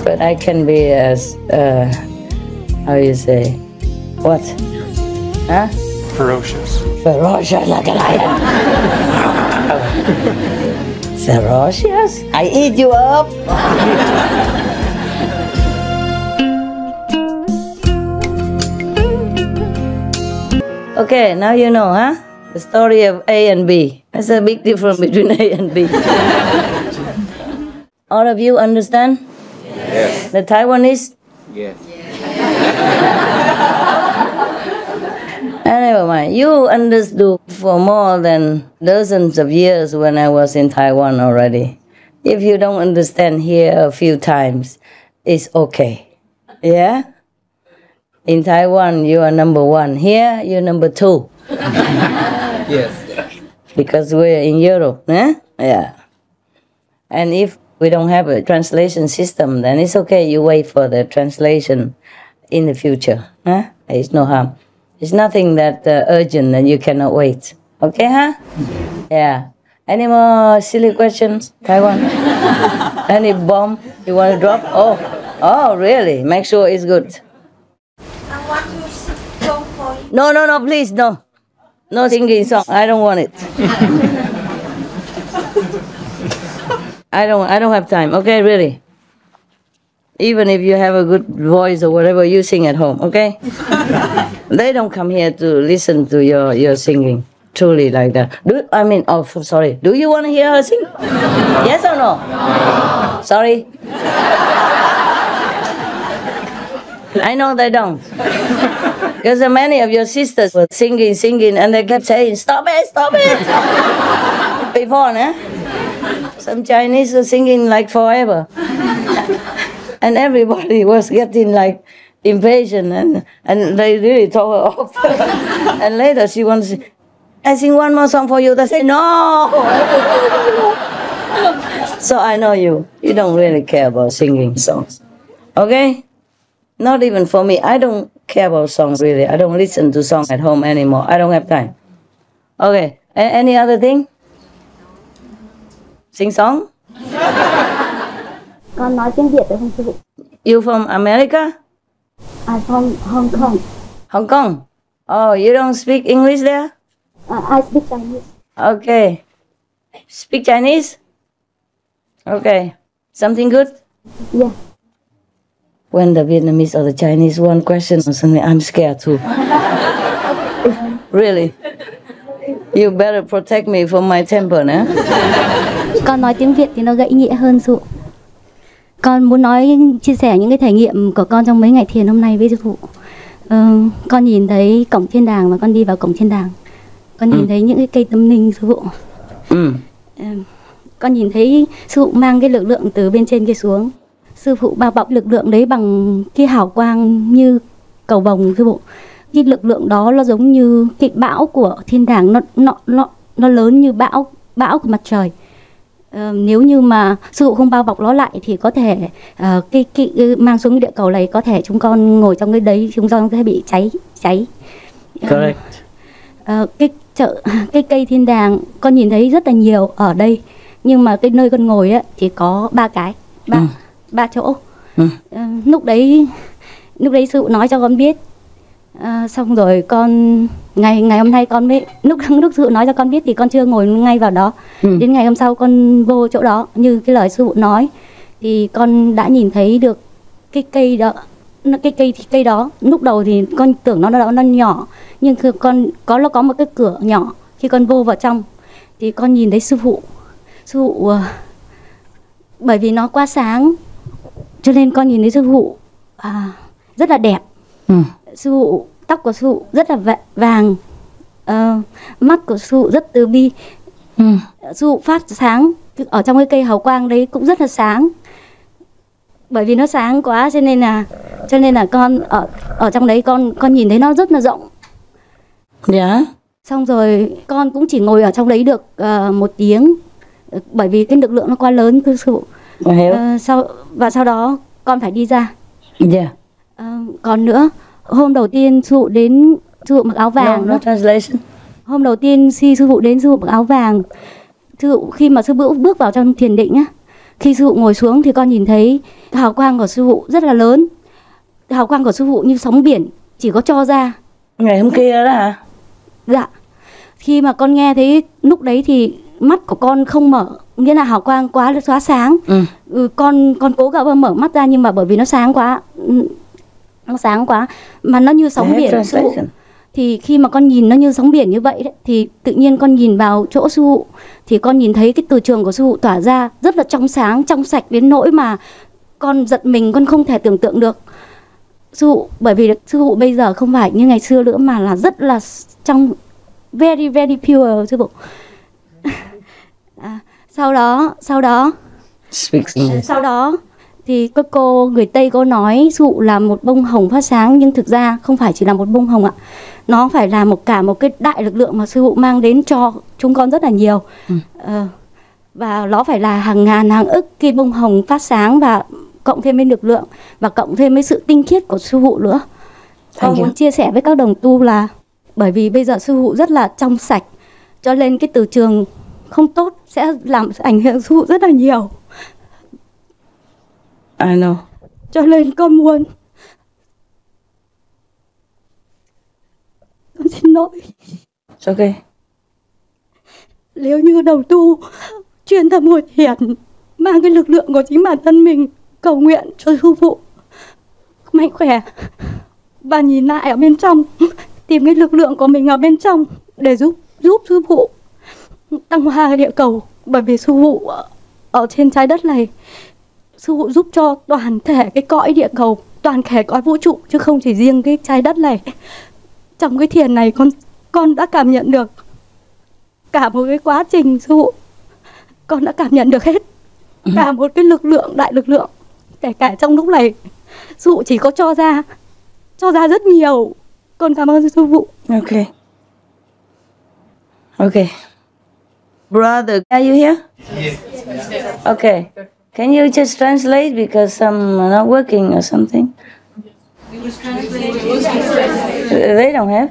But I can be as, how you say, what? Huh? Ferocious. Ferocious like a lion. Ferocious? I eat you up. Okay, now you know, huh? The story of A and B. There's a big difference between A and B. All of you understand? Yes. The Taiwanese? Yes. Never mind. You understood for more than dozens of years when I was in Taiwan already. If you don't understand here a few times, it's okay. Yeah? In Taiwan, you are number 1. Here, you're number 2. Yes. Because we're in Europe, eh? Yeah. And if we don't have a translation system, then it's okay. You wait for the translation in the future. Huh? It's no harm. It's nothing that urgent and you cannot wait. Okay, huh? Yeah. Any more silly questions, Taiwan? Any bomb you want to drop? Oh, really? Make sure it's good. I want to sing song for you. No, please, no. No singing song. I don't want it. I don't have time. Okay, really. Even if you have a good voice or whatever, you sing at home, okay? They don't come here to listen to your singing. Truly like that. Sorry. Do you want to hear her sing? Yes or no? Sorry. I know they don't. Because many of your sisters were singing, and they kept saying, stop it. Before, nah? Some Chinese were singing like forever. And everybody was getting like impatient, and they really told her off. And later she wants to say, I sing one more song for you. They say, no. So I know you don't really care about singing songs. Okay? Not even for me. I don't care about songs really. I don't listen to songs at home anymore. I don't have time. Okay. Any other thing? Sing song? Con nói tiếng Việt được không sư phụ? You from America? I'm from Hong Kong. Hong Kong? Oh, you don't speak English there? I speak Chinese. Okay. Speak Chinese? Okay. Something good? Yeah. When the Vietnamese or the Chinese one question or something, I'm scared too. Really? You better protect me from my temper, nè. Con nói tiếng Việt thì nó gãy nghĩa hơn sư phụ. Con muốn chia sẻ những cái trải nghiệm của con trong mấy ngày thiền hôm nay với sư phụ. Con nhìn thấy cổng thiên đàng và con đi vào cổng thiên đàng. Con nhìn thấy những cái cây tâm linh sư phụ. Con nhìn thấy sư phụ mang cái lực lượng từ bên trên kia xuống. Sư phụ bao bọc lực lượng đấy bằng cái hào quang như cầu vồng sư phụ. Cái lực lượng đó nó giống như cái bão của thiên đàng, nó lớn như bão của mặt trời. Nếu như mà sư phụ không bao bọc nó lại thì có thể mang xuống cái địa cầu này, có thể chúng con ngồi trong cái đấy, chúng con sẽ bị cháy. Correct. Cái cây thiên đàng con nhìn thấy rất là nhiều ở đây, nhưng mà cái nơi con ngồi á chỉ có ba chỗ. Lúc đấy sư phụ nói cho con biết. Xong rồi con ngày hôm nay con mới lúc sư phụ nói cho con biết thì con chưa ngồi ngay vào đó. Đến ngày hôm sau con vô chỗ đó như cái lời sư phụ nói thì con đã nhìn thấy được cái cây đó. Cây đó lúc đầu thì con tưởng nó nhỏ, nhưng nó có một cái cửa nhỏ. Khi con vô vào trong thì con nhìn thấy sư phụ bởi vì nó quá sáng cho nên con nhìn thấy sư phụ rất là đẹp. Sư phụ, tóc của sư phụ rất là vàng, mắt của sư phụ rất từ bi. Sư phụ phát sáng ở trong cái cây hào quang đấy cũng rất là sáng. Bởi vì nó sáng quá cho nên là con ở trong đấy con nhìn thấy nó rất là rộng. Dạ. Xong rồi con cũng chỉ ngồi ở trong đấy được 1 tiếng, bởi vì cái lực lượng nó quá lớn thưa sư phụ. Sau đó con phải đi ra. Dạ. Còn nữa, hôm đầu tiên sư phụ mặc áo vàng. No translation. Hôm đầu tiên khi sư phụ đến, sư phụ mặc áo vàng. Khi mà sư phụ bước vào trong thiền định á, khi sư phụ ngồi xuống thì con nhìn thấy hào quang của sư phụ rất là lớn. Hào quang của sư phụ như sóng biển, chỉ có cho ra. Ngày hôm kia đó hả? Dạ. Khi mà con nghe thấy lúc đấy thì mắt của con không mở, nghĩa là hào quang quá sáng. Con cố gắng mở mắt ra, nhưng mà bởi vì nó sáng quá mà nó như sóng biển sư phụ. Thì khi mà con nhìn nó như sóng biển như vậy đấy, thì tự nhiên con nhìn vào chỗ sư phụ thì con nhìn thấy cái từ trường của sư phụ tỏa ra rất là trong sáng, trong sạch đến nỗi mà con giật mình, con không thể tưởng tượng được. Sư phụ, bởi vì sư phụ bây giờ không phải như ngày xưa nữa mà là rất là trong, very very pure sư phụ. Sau đó thì các cô người Tây cô nói sư phụ là một bông hồng phát sáng, nhưng thực ra không phải chỉ là một bông hồng ạ. Nó phải là cả một cái đại lực lượng mà sư phụ mang đến cho chúng con rất là nhiều. Và nó phải là hàng ngàn hàng ức cái bông hồng phát sáng, và cộng thêm với lực lượng và cộng thêm với sự tinh khiết của sư phụ nữa. Con muốn chia sẻ với các đồng tu là bởi vì bây giờ sư phụ rất là trong sạch, cho nên cái từ trường không tốt sẽ làm ảnh hưởng sư phụ rất là nhiều. I know. Cho nên con muốn, con xin lỗi. It's okay. Nếu như đầu tu chuyên tâm ngồi thiền, mang cái lực lượng của chính bản thân mình cầu nguyện cho sư phụ mạnh khỏe và nhìn lại ở bên trong, tìm cái lực lượng của mình ở bên trong để giúp sư phụ tăng hoa địa cầu. Bởi vì sư phụ ở trên trái đất này, sư phụ giúp cho toàn thể cái cõi địa cầu, toàn thể cõi vũ trụ, chứ không chỉ riêng cái trái đất này. Trong cái thiền này con đã cảm nhận được cả một cái quá trình sư phụ, con đã cảm nhận được hết cả một cái lực lượng, đại lực lượng. Kể cả trong lúc này sư phụ chỉ có cho ra rất nhiều. Con cảm ơn sư phụ. Okay. Okay. Brother, are you here? Yes. Okay. Can you just translate because I'm not working or something? They don't have.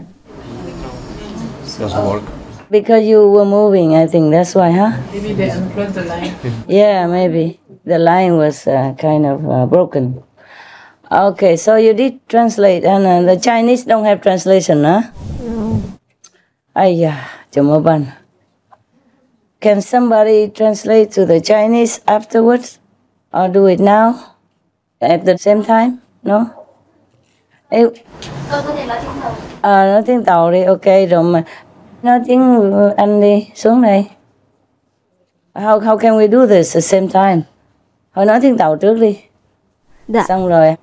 Doesn't work. Because you were moving, I think that's why, huh? Maybe they unplugged the line. Yeah, maybe. The line was kind of broken. Okay, so you did translate, and the Chinese don't have translation, huh? No. Chumaban. Can somebody translate to the Chinese afterwards? Or do it now? At the same time? No? Ê, Con có thể nói tiếng Tàu. nói tiếng Tàu đi, ok, rồi mà nói tiếng Anh đi, xuống đây. How can we do this at the same time? Thôi nói tiếng Tàu trước đi. Dạ. Xong rồi.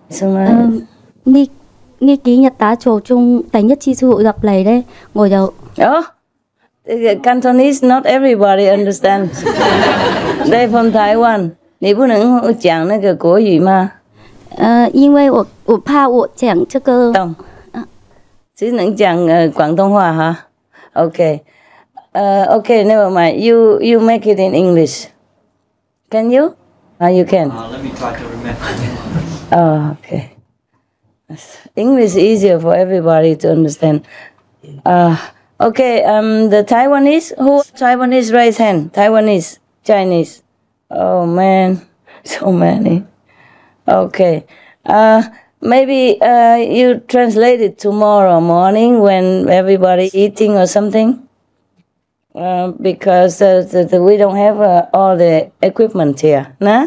Ni ký nhật tá trồ chung tại nhất chi sư phụ gặp này đấy, ngồi đầu. Oh, Cantonese, not everybody understands. They're from Taiwan. 你不能讲那个国语吗？因为我怕我讲这个。懂。只能讲广东话哈。Okay. Okay, never mind. You make it in English. Can you? You can. Let me try to remember. Oh, okay. English is easier for everybody to understand. Okay, the Taiwanese, who Taiwanese raise hand? Taiwanese, Chinese. Oh man, so many. Okay. Maybe you translate it tomorrow morning when everybody eating or something. Because we don't have all the equipment here, nah?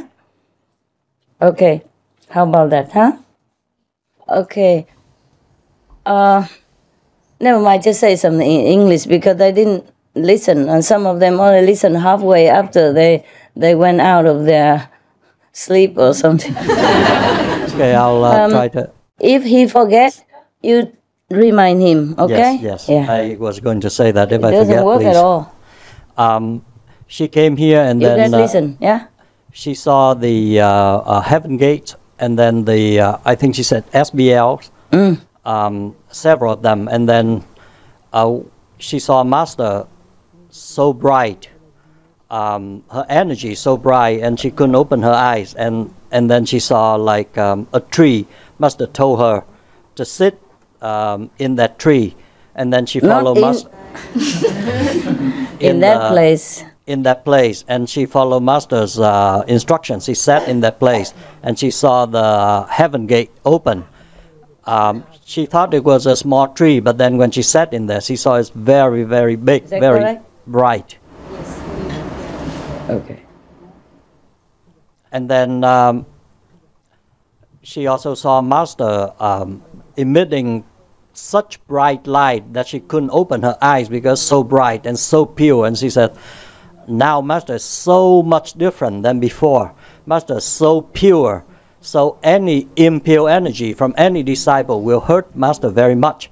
Okay. How about that, huh? Okay. Never mind, just say something in English because I didn't listen, and some of them only listened halfway after they went out of their sleep or something. Okay, I'll try to. If he forgets, you remind him, okay? Yes, yes. Yeah. I was going to say that if It I doesn't forget, work please. at all. She came here and You then guys listen, yeah? she saw the Heaven Gate and then the, I think she said SBLs, several of them. And then she saw Master so bright, her energy so bright, and she couldn't open her eyes. And then she saw like a tree. Master told her to sit in that tree. And then she followed Master. In that place. In that place, and she followed Master's instructions. She sat in that place, and she saw the Heaven Gate open. She thought it was a small tree, but then when she sat in there, she saw it's very, very big, very correct? bright. Okay. And then she also saw Master emitting such bright light that she couldn't open her eyes because so bright and so pure. And she said, now Master is so much different than before. Master is so pure, so any impure energy from any disciple will hurt Master very much.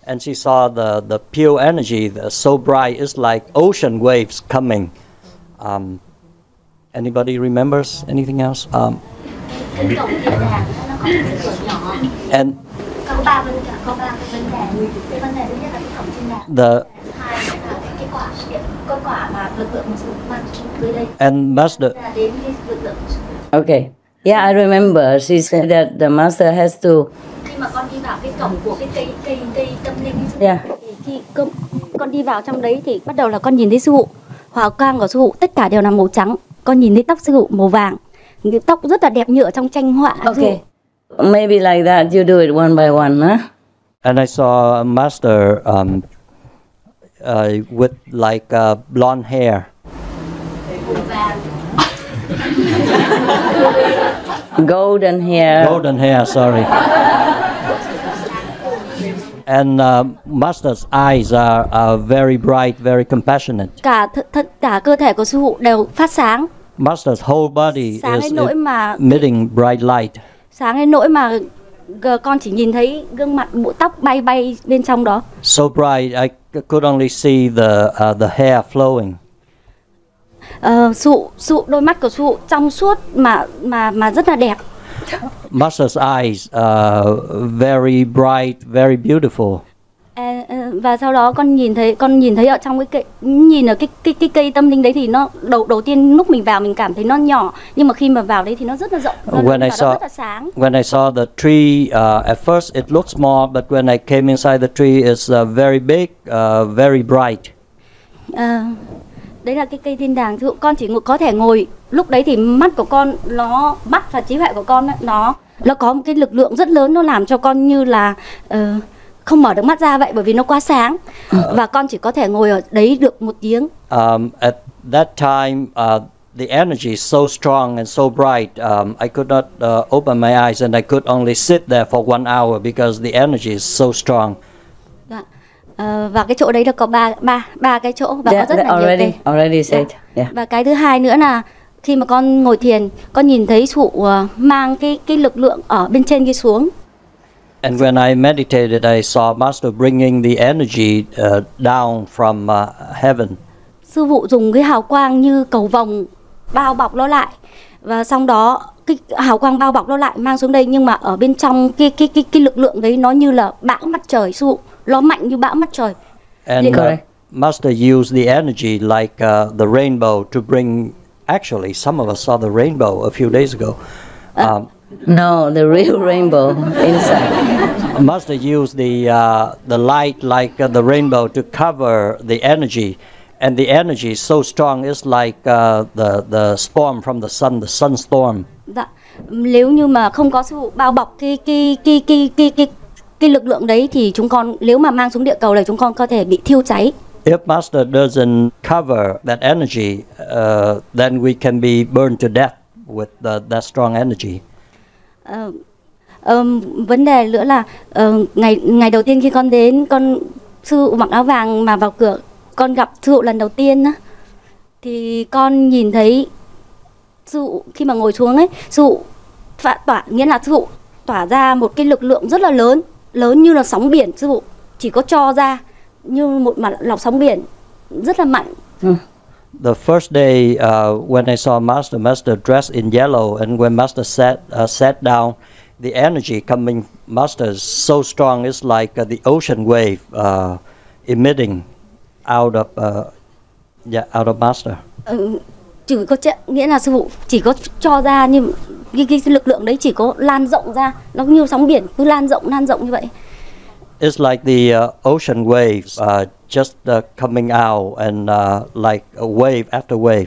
And she saw the pure energy, so bright, it's like ocean waves coming. Anybody remembers anything else? And Có ba vấn đề. Cái vấn đề thứ nhất là cái cổng trên đàn. the Hai là cái quả mà lực lượng sự mang tới đây. and Master. Là đến cái lực lượng. Okay. Yeah, I remember. She said that the Master has to. Khi mà con đi vào cái cổng của cái cây tâm linh ấy, Yeah. Thì con đi vào trong đấy thì bắt đầu là con nhìn thấy sư phụ, hào quang của sư phụ tất cả đều là màu trắng. Con nhìn thấy tóc sư phụ màu vàng, cái tóc rất là đẹp như ở trong tranh họa. Okay, maybe like that. You do it one by one, huh? And I saw a master with like blonde hair. Golden hair. Golden hair, sorry. And master's eyes are very bright, very compassionate. Cả cơ thể của sư phụ đều phát sáng. Master's whole body Sáng is đến nỗi mà emitting bright light. Sáng đến nỗi mà con chỉ nhìn thấy gương mặt, bộ tóc bay bay bên trong đó. So bright, I could only see the hair flowing. Đôi mắt của sư phụ trong suốt mà rất là đẹp. Master's eyes are very bright, very beautiful. Và sau đó con nhìn thấy ở trong cái cây, nhìn ở cái cây tâm linh đấy thì nó đầu tiên lúc mình vào mình cảm thấy nó nhỏ, nhưng mà khi mà vào đấy thì nó rất là rộng, nó rất là sáng. When I saw the tree, at first it looked small, but when I came inside the tree, it's very big, very bright. Đấy là cái cây thiên đàng. Con chỉ có thể ngồi lúc đấy thì mắt của con, mắt và trí huệ của con ấy, nó có một cái lực lượng rất lớn, nó làm cho con như là không mở được mắt ra vậy, bởi vì nó quá sáng. Và con chỉ có thể ngồi ở đấy được một tiếng. At that time, the energy is so strong and so bright. I could not open my eyes, and I could only sit there for 1 hour because the energy is so strong. Và cái chỗ đấy là có ba cái chỗ và có rất là nhiều cây. Already said. Yeah. Và cái thứ hai nữa là khi mà con ngồi thiền, con nhìn thấy sư phụ mang cái lực lượng ở bên trên kia xuống. And when I meditated, I saw Master bringing the energy down from heaven. Sư phụ dùng cái hào quang như cầu vồng bao bọc nó lại, và xong đó cái hào quang bao bọc nó lại mang xuống đây, nhưng mà ở bên trong cái lực lượng đấy nó như là bão mặt trời, sư phụ nó mạnh như bão mặt trời. And Master used the energy like the rainbow to bring. Actually, some of us saw the rainbow a few days ago. No, the real rainbow inside. Master used the light like the rainbow to cover the energy, and the energy is so strong. It's like the storm from the sun storm. Dạ, nếu như mà không có sự bao bọc cái lực lượng đấy thì chúng con, nếu mà mang xuống địa cầu này, chúng con có thể bị thiêu cháy. If Master doesn't cover that energy, then we can be burned to death with that strong energy. Vấn đề nữa là ngày đầu tiên khi con đến, sư mặc áo vàng mà vào cửa, con gặp sư lần đầu tiên á, thì con nhìn thấy sư khi mà ngồi xuống ấy, sư nghĩa là sư tỏa ra một cái lực lượng rất là lớn như là sóng biển. Sư phụ chỉ có cho ra như một mặt lọc sóng biển rất là mạnh. The first day when I saw Master dressed in yellow, and when Master sat down, the energy coming Master is so strong. It's like the ocean wave emitting out of Master. Nghĩa là sư phụ chỉ có cho ra, nhưng cái lực lượng đấy chỉ có lan rộng ra, nó như sóng biển cứ lan rộng như vậy. It's like the ocean waves just coming out and like a wave after wave.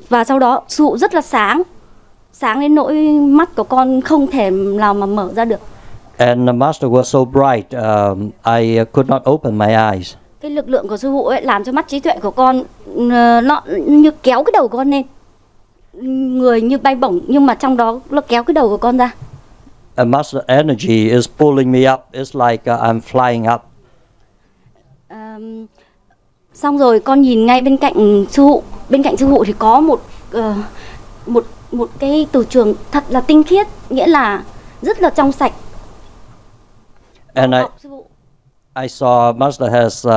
Và sau đó sư phụ rất là sáng đến nỗi mắt của con không thể nào mà mở ra được. And the Master was so bright, I could not open my eyes. Cái lực lượng của sư phụ ấy làm cho mắt trí tuệ của con nó như kéo cái đầu của con lên, người như bay bổng, nhưng mà trong đó nó kéo cái đầu của con ra. And Master energy is pulling me up. It's like I'm flying up. Xong rồi con nhìn ngay bên cạnh sư phụ thì có một cái từ trường thật là tinh khiết, nghĩa là rất là trong sạch. And I saw Master has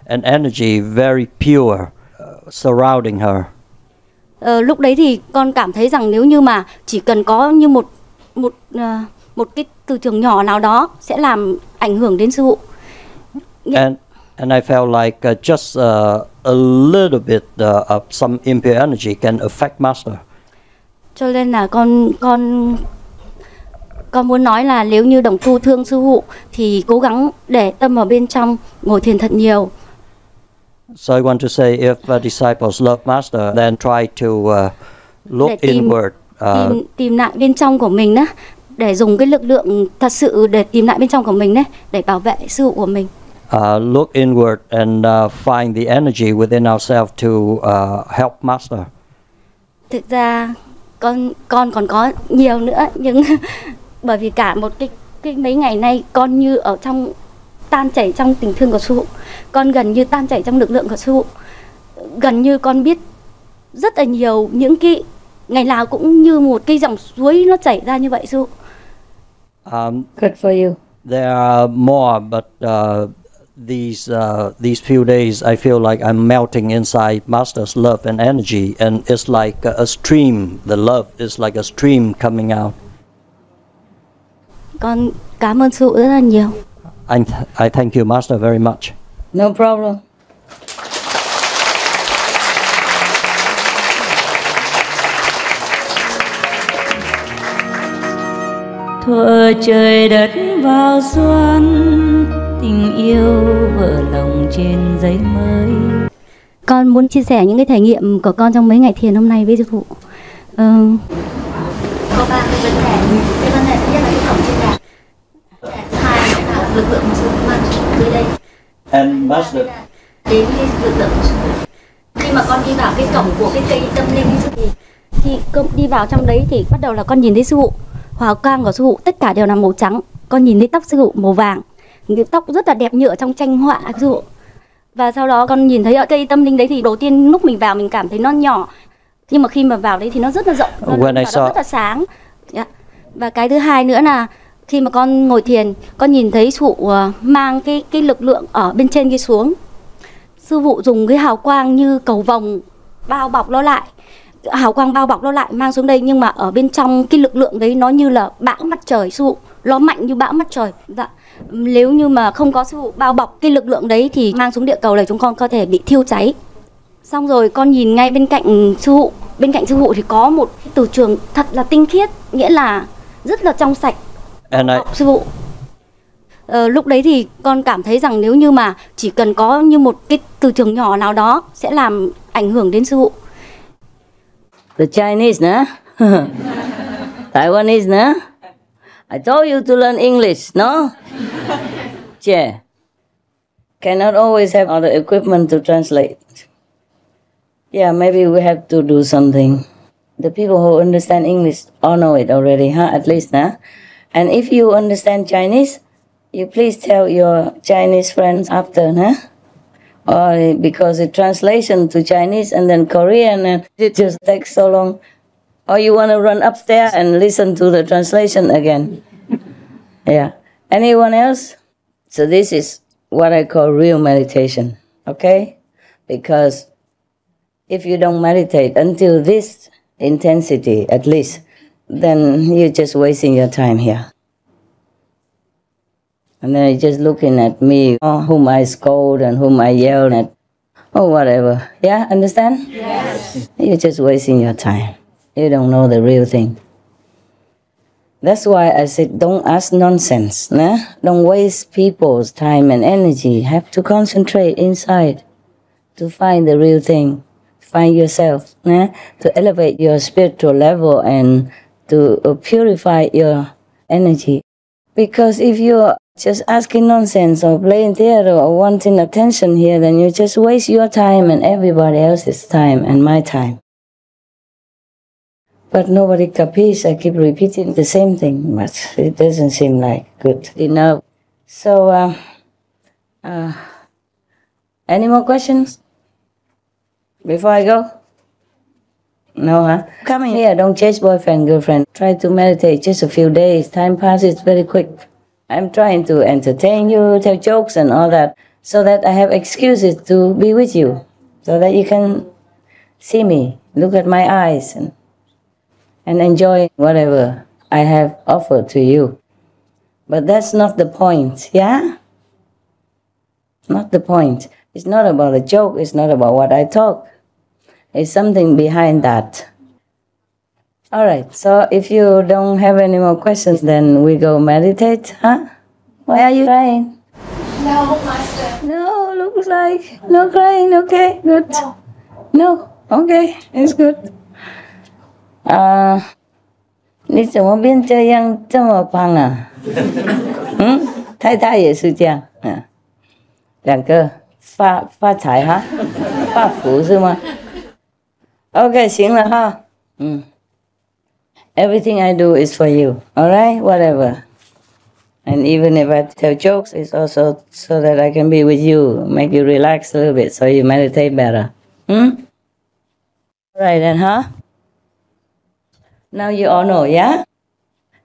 an energy very pure surrounding her. Lúc đấy thì con cảm thấy rằng nếu như mà chỉ cần có như một cái từ trường nhỏ nào đó sẽ làm ảnh hưởng đến sư phụ. And I felt like just a little bit of some impure energy can affect Master. Cho nên là Con muốn nói là nếu như đồng tu thương sư phụ thì cố gắng để tâm ở bên trong, ngồi thiền thật nhiều. So I want to say, if disciples love Master, then try to look Để tìm- inward. Tìm lại bên trong của mình đó, để dùng cái lực lượng thật sự để tìm lại bên trong của mình đấy, để bảo vệ sư phụ của mình. Look inward and find the energy within ourselves to help Master. Thực ra con còn có nhiều nữa, nhưng bởi vì cả một cái mấy ngày nay con như ở trong tan chảy trong tình thương của sư phụ, con gần như tan chảy trong lực lượng của sư phụ, gần như con biết rất là nhiều những cái ngày nào cũng như một cái dòng suối nó chảy ra như vậy sư phụ. Good for you. There are more, but these few days I feel like I'm melting inside Master's love and energy, and it's like a stream. The love is like a stream coming out. Con cảm ơn sư phụ rất là nhiều. I thank you, Master, very much. No problem. Thuở trời đất vào xuân, tình yêu vỡ lòng trên giấy mới. Con muốn chia sẻ những cái trải nghiệm của con trong mấy ngày thiền hôm nay với sư phụ. Có 3 cái vấn đề. Cái vấn đề thứ nhất là cái cổng trên đàn. Thứ hai là lực lượng sư phụ mang tới đây. And Master, Đến cái lực lượng của sư phụ. Khi mà con đi vào cái cổng của cái cây tâm linh ấy, thì Khi con đi vào trong đấy thì bắt đầu là con nhìn thấy sư phụ, hào quang của sư phụ tất cả đều là màu trắng. Con nhìn thấy tóc sư phụ màu vàng, cái tóc rất là đẹp như ở trong tranh họa sư phụ. Và sau đó con nhìn thấy ở cây tâm linh đấy thì đầu tiên lúc mình vào mình cảm thấy nó nhỏ, nhưng mà khi mà vào đấy thì nó rất là rộng, nó rất là sáng. Và cái thứ hai nữa là khi mà con ngồi thiền, con nhìn thấy sư phụ mang cái lực lượng ở bên trên kia xuống. Sư phụ dùng cái hào quang như cầu vồng bao bọc nó lại, hào quang bao bọc nó lại mang xuống đây, nhưng mà ở bên trong cái lực lượng đấy nó như là bão mặt trời sư phụ, nó mạnh như bão mặt trời. Dạ. Nếu như mà không có sư phụ bao bọc cái lực lượng đấy thì mang xuống địa cầu này chúng con có thể bị thiêu cháy. Xong rồi con nhìn ngay bên cạnh sư phụ thì có một cái từ trường thật là tinh khiết, nghĩa là rất là trong sạch. Sư phụ. Lúc đấy thì con cảm thấy rằng nếu như mà chỉ cần có như một cái từ trường nhỏ nào đó sẽ làm ảnh hưởng đến sư phụ. The Chinese, no? Taiwanese, no? I told you to learn English, no? Yeah. Cannot always have all the equipment to translate. Yeah, maybe we have to do something. The people who understand English all know it already, huh? At least, huh? And if you understand Chinese, you please tell your Chinese friends after, huh? Or because the translation to Chinese and then Korean, and it just takes so long. Or you want to run upstairs and listen to the translation again. Yeah. Anyone else? So this is what I call real meditation, okay? Because if you don't meditate until this intensity, at least, then you're just wasting your time here. And then you're just looking at me, whom I scold and whom I yell at, or whatever. Yeah, understand? Yes. You're just wasting your time. You don't know the real thing. That's why I said don't ask nonsense. Nah? Don't waste people's time and energy. Have to concentrate inside to find the real thing. Find yourself, nah? To elevate your spiritual level and to purify your energy. Because if you're just asking nonsense or playing theater or wanting attention here, then you just waste your time and everybody else's time and my time. But nobody capiche. I keep repeating the same thing, but it doesn't seem like good enough. So, any more questions before I go? No, huh? Coming here, don't chase boyfriend, girlfriend. Try to meditate just a few days. Time passes very quick. I'm trying to entertain you, tell jokes and all that, so that I have excuses to be with you, so that you can see me, look at my eyes, and enjoy whatever I have offered to you. But that's not the point, yeah? Not the point. It's not about a joke, it's not about what I talk. It's something behind that. All right, so if you don't have any more questions, then we go meditate, huh? Why are you crying? No, Master. No, looks like no crying. Okay, good. No, okay, it's good. 你怎么变这样这么胖啊？太太也是这样，两个发财哈，发福是吗 ？OK， 行了哈，Everything I do is for you, all right? Whatever. And even if I tell jokes, it's also so that I can be with you, make you relax a little bit, so you meditate better. All right then, huh? Now you all know, yeah?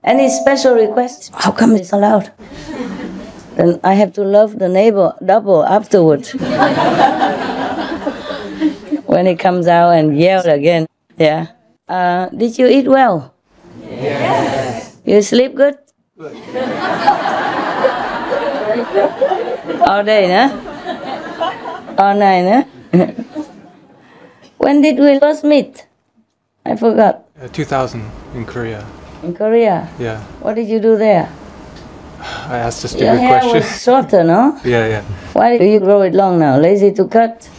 Any special requests? How come it's allowed? Then I have to love the neighbor double afterwards. When he comes out and yell again, yeah. Did you eat well? Yes. You sleep good? Good. All day, no? All night, no? When did we first meet? I forgot. 2000 in Korea. In Korea? Yeah. What did you do there? I asked a Your stupid hair question. was shorter, no? Yeah. Why do you grow it long now? Lazy to cut?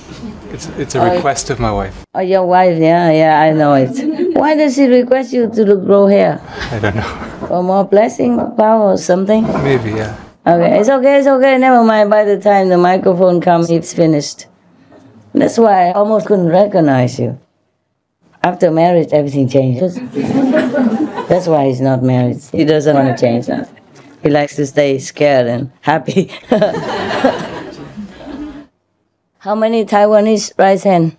It's a request of my wife. Oh, your wife, yeah, I know it. Why does she request you to grow hair? I don't know. For more blessing, power or something? Maybe, yeah. Okay, it's okay, never mind. By the time the microphone comes, it's finished. That's why I almost couldn't recognize you. After marriage, everything changes. That's why he's not married. He doesn't want to change that. He likes to stay scared and happy. How many Taiwanese raise hand?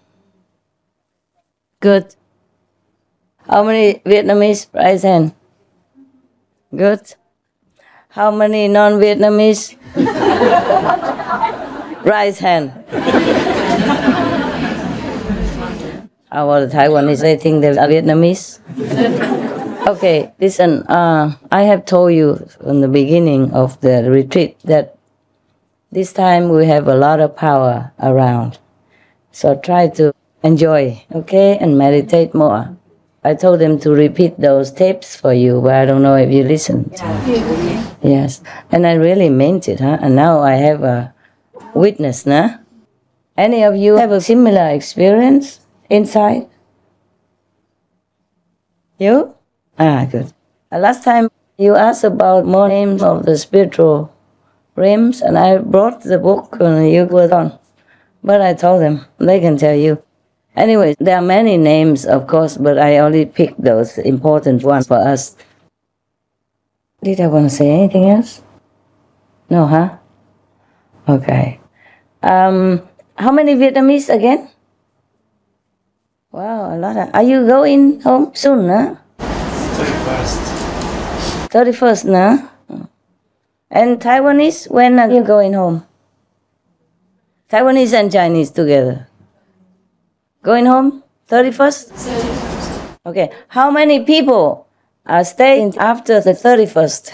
Good. How many Vietnamese raise hand? Good. How many non-Vietnamese raise hand? How about the Taiwanese? They think they're Vietnamese. Okay, listen. I have told you from the beginning of the retreat that this time we have a lot of power around. So try to enjoy, okay, and meditate more. I told them to repeat those tapes for you, but I don't know if you listened. Yes, and I really meant it, huh? And now I have a witness, nah? Any of you have a similar experience inside? You? Ah, good. Last time you asked about more names of the spiritual realms, and I brought the book and you were on. But I told them, they can tell you. Anyway, there are many names, of course, but I only picked those important ones for us. Did I want to say anything else? No, huh? Okay. How many Vietnamese again? Wow, a lot. Are you going home soon, huh? 31st. 31st, nah? And Taiwanese, when are you going home? Taiwanese and Chinese together. Going home? 31st? 31st. Okay. How many people are staying after the 31st?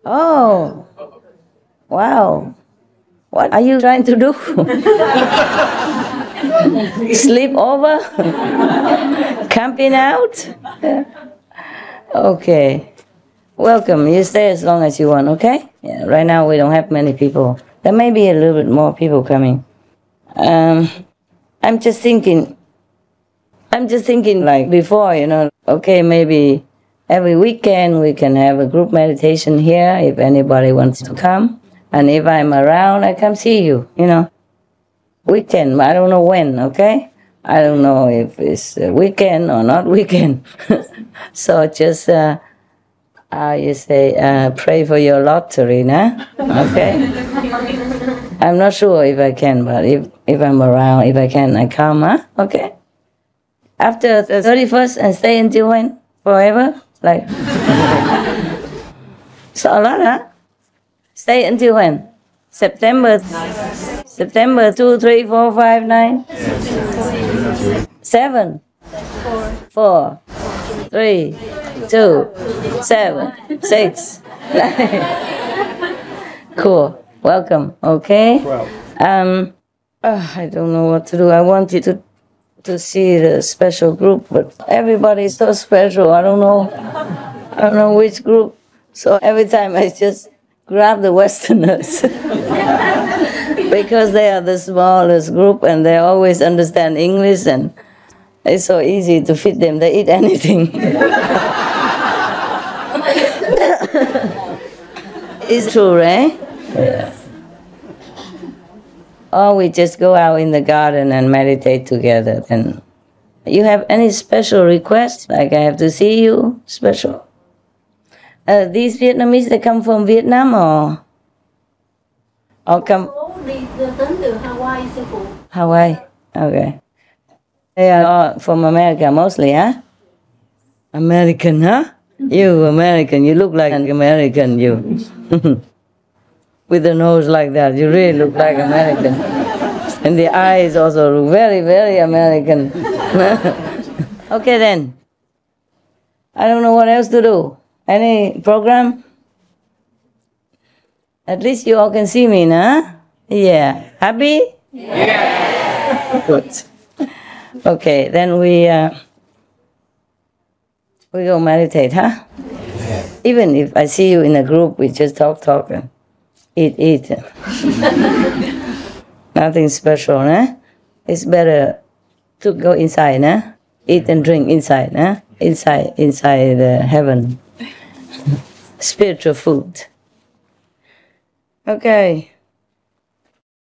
Oh. Wow. What are you trying to do? Sleep over? Camping out? Okay. Welcome. You stay as long as you want, okay? Yeah, right now we don't have many people. There may be a little bit more people coming. I'm just thinking like before, okay, maybe every weekend we can have a group meditation here if anybody wants to come. And if I'm around, I come see you, Weekend, but I don't know when, okay? I don't know if it's a weekend or not weekend. So just, you say, pray for your lottery, nah? Okay? I'm not sure if I can, but if I'm around, if I can, I come, huh? Okay? After the 31st and stay until when? Forever? Like, so a lot, huh? Stay until when? September 2, 3, 4, 5, 9? 7? 4, 3, 2, 7, 6, 9. Cool. Welcome. Okay. I don't know what to do. I want you to to see the special group, but everybody is so special. I don't know which group. So every time I just grab the Westerners because they are the smallest group and they always understand English and it's so easy to fit them. They eat anything. It's true, right? Yeah. Or we just go out in the garden and meditate together. And you have any special requests? Like I have to see you, special? These Vietnamese, they come from Vietnam or come? Hawaii, okay. They are from America mostly, huh? American, huh? You American, you look like an American, you. With the nose like that, you really look like American. And the eyes also look very, very American. Okay then. I don't know what else to do. Any program? At least you all can see me, huh? Yeah. Happy? Yeah. Good. Okay, then we go meditate, huh? Yeah. Even if I see you in a group, we just talk and eat. Nothing special, huh? It's better to go inside, huh? Eat and drink inside, huh? Inside heaven. Spiritual food. Okay.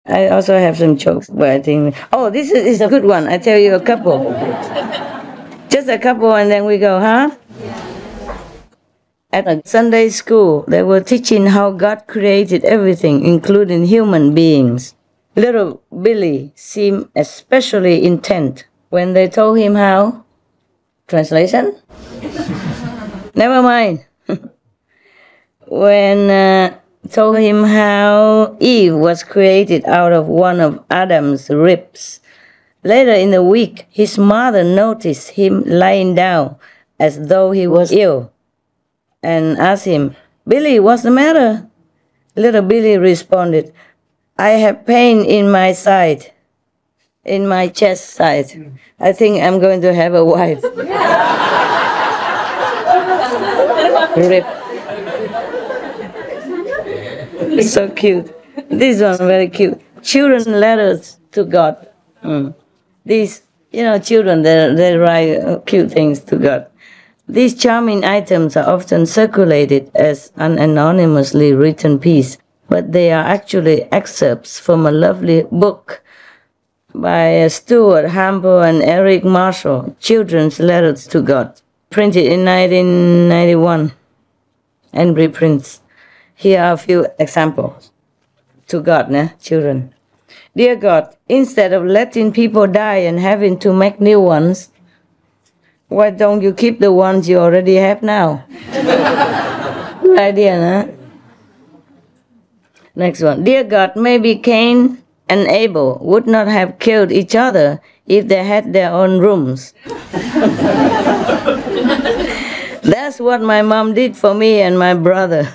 I also have some jokes, but I think... Oh, this is a good one. I tell you a couple. Just a couple and then we go, huh? At a Sunday school, they were teaching how God created everything, including human beings. Little Billy seemed especially intent when they told him how. Translation? Never mind. When told him how Eve was created out of one of Adam's ribs. Later in the week, his mother noticed him lying down as though he was ill and asked him, "Billy, what's the matter?" Little Billy responded, "I have pain in my side, in my chest side. I think I'm going to have a wife." Rib. It's so cute. This one very cute. Children letters to God. These, children, they write cute things to God. These charming items are often circulated as an anonymously written piece, but they are actually excerpts from a lovely book by Stuart Hamble and Eric Marshall, Children's Letters to God, printed in 1991 and reprints. Here are a few examples. To God, children. Dear God, instead of letting people die and having to make new ones, why don't you keep the ones you already have now? Good idea, huh? Next one. Dear God, maybe Cain and Abel would not have killed each other if they had their own rooms. That's what my mom did for me and my brother.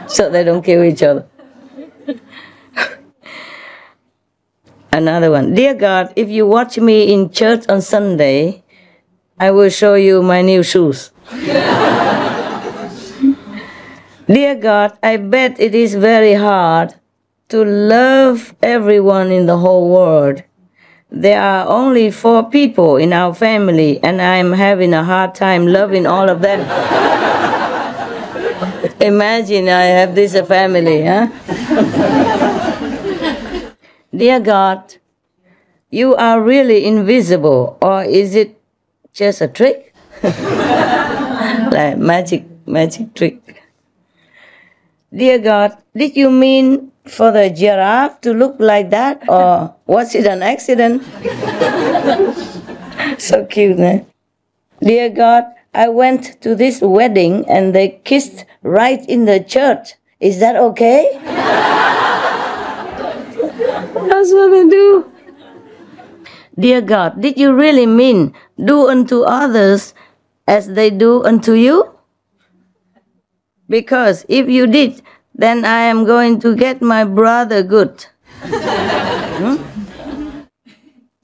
So they don't kill each other. Another one. Dear God, if you watch me in church on Sunday, I will show you my new shoes. Dear God, I bet it is very hard to love everyone in the whole world. There are only 4 people in our family, and I'm having a hard time loving all of them. Imagine I have this family, huh? Dear God, you are really invisible, or is it just a trick? Like magic trick. Dear God, did you mean for the giraffe to look like that, or was it an accident? So cute, eh? Dear God, I went to this wedding and they kissed right in the church. Is that okay? That's what they do. Dear God, did you really mean do unto others as they do unto you? Because if you did, then I am going to get my brother good.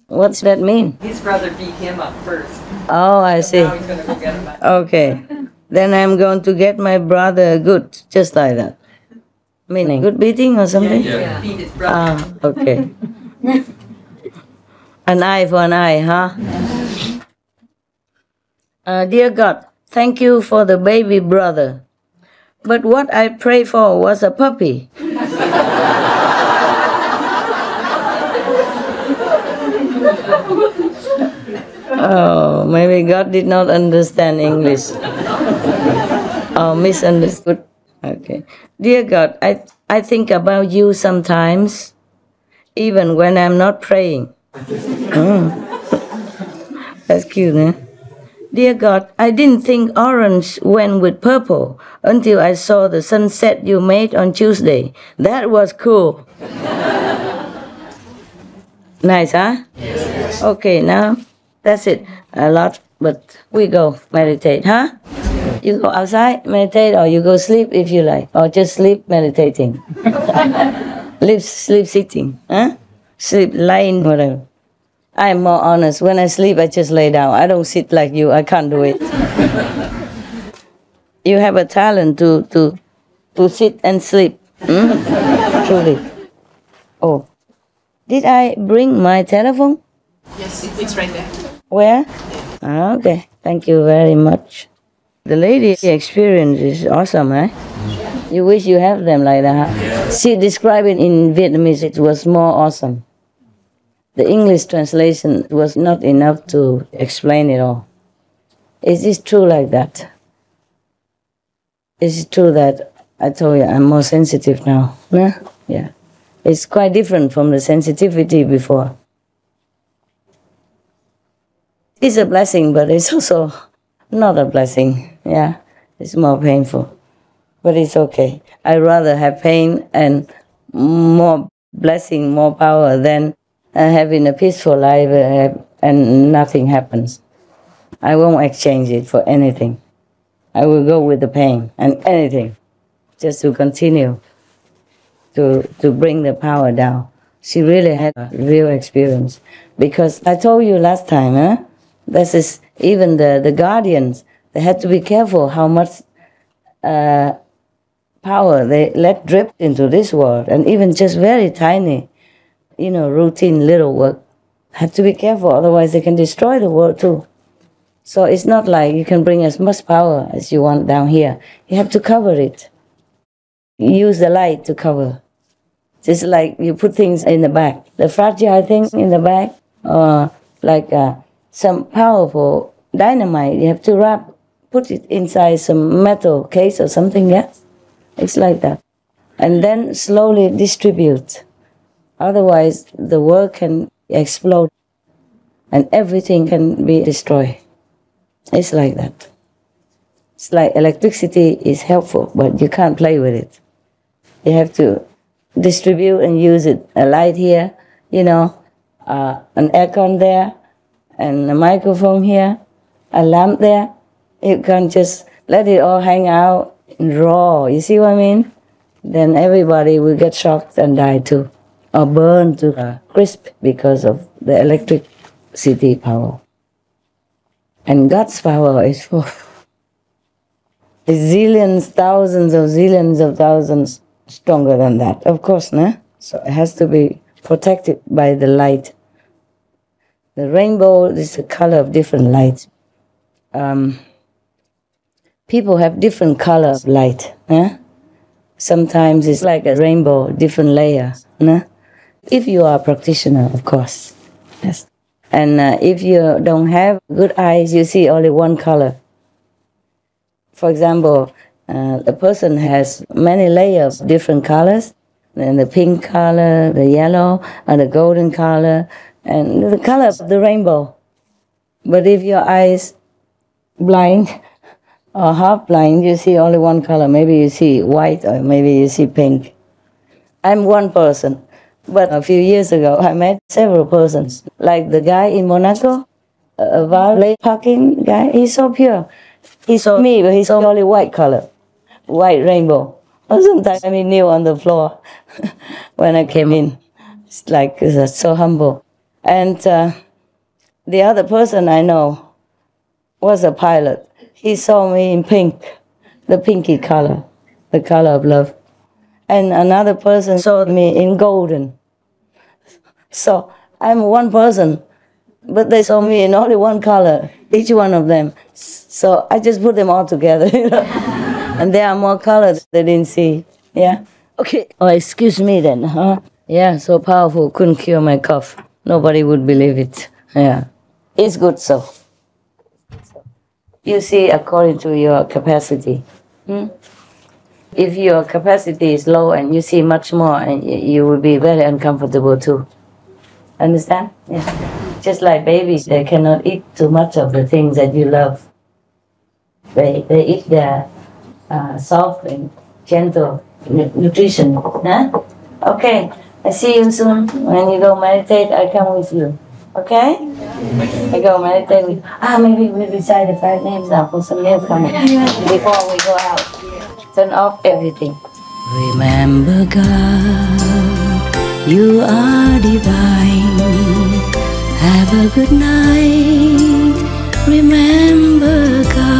What's that mean? His brother beat him up first. Oh, I see. Now he's gonna go get him back. Okay. Then I'm going to get my brother good, just like that. Meaning good beating or something? Yeah. Beat his brother. Ah, okay. An eye for an eye, huh? Dear God, thank you for the baby brother. But what I prayed for was a puppy. Oh, maybe God did not understand English. Or misunderstood. Okay. Dear God, I think about you sometimes, even when I'm not praying. That's cute, eh? Dear God, I didn't think orange went with purple until I saw the sunset you made on Tuesday. That was cool. Nice, huh? Yes. Okay, now that's it. A lot, but we go meditate, huh? You go outside, meditate, or you go sleep if you like, or just sleep meditating. Sleep sitting, huh? Sleep lying, whatever. I am more honest. When I sleep, I just lay down. I don't sit like you. I can't do it. You have a talent to sit and sleep. Truly. Oh, did I bring my telephone? Yes, it's right there. Where? Ah, okay. Thank you very much. The lady experience is awesome, eh? You wish you have them like that. Huh? She described it in Vietnamese. It was more awesome. The English translation was not enough to explain it all. Is it true like that? Is it true that I told you I'm more sensitive now? No? Yeah. It's quite different from the sensitivity before. It's a blessing, but it's also not a blessing. Yeah, it's more painful. But it's okay. I'd rather have pain and more blessing, more power than having a peaceful life and nothing happens. I won't exchange it for anything. I will go with the pain and anything, just to continue to bring the power down. She really had a real experience. Because I told you last time, huh? This is even the guardians, they had to be careful how much power they let drip into this world, and even just very tiny, routine little work. Have to be careful, otherwise they can destroy the world too. So it's not like you can bring as much power as you want down here. You have to cover it. Use the light to cover. Just like you put things in the bag. The fragile thing in the bag, or like some powerful dynamite, you have to put it inside some metal case or something, yeah? It's like that. And then slowly distribute. Otherwise, the world can explode and everything can be destroyed. It's like that. It's like electricity is helpful, but you can't play with it. You have to distribute and use it. A light here, an aircon there, and a microphone here, a lamp there. You can't just let it all hang out raw. You see what I mean? Then everybody will get shocked and die too, or burned to a crisp because of the electricity power. And God's power is for zillions, thousands of thousands stronger than that, of course, no? So it has to be protected by the light. The rainbow is the color of different lights. People have different color of light. Sometimes it's like a rainbow, different layer. If you are a practitioner, of course. Yes. And if you don't have good eyes, you see only one color. For example, a person has many layers of different colors, and the pink color, the yellow, and the golden color, and the color of the rainbow. But if your eyes blind or half blind, you see only one color. Maybe you see white or maybe you see pink. I'm one person. But a few years ago, I met several persons. Like the guy in Monaco, a valet parking guy, he's so pure. He saw me, but he saw only white color, white rainbow. Or sometimes he kneel on the floor when I came in. It's like so humble. And the other person I know was a pilot. He saw me in pink, the pinky color, the color of love. And another person saw me in golden. So I'm one person, but they saw me in only one color, each one of them. So I just put them all together, you know. And there are more colors they didn't see. Yeah. Okay. Oh, excuse me then, huh? Yeah, so powerful, couldn't cure my cough. Nobody would believe it. Yeah. It's good so. You see according to your capacity. If your capacity is low and you see much more, and you will be very uncomfortable too. Understand? Yeah. Just like babies, they cannot eat too much of the things that you love. They eat their soft and gentle nutrition. Huh? Okay, I see you soon. When you go meditate, I come with you. Okay? I go meditate with you. Maybe we recite the 5 names now for some names coming. Before we go out. Turn off everything. Remember God, you are divine. Have a good night. Remember God.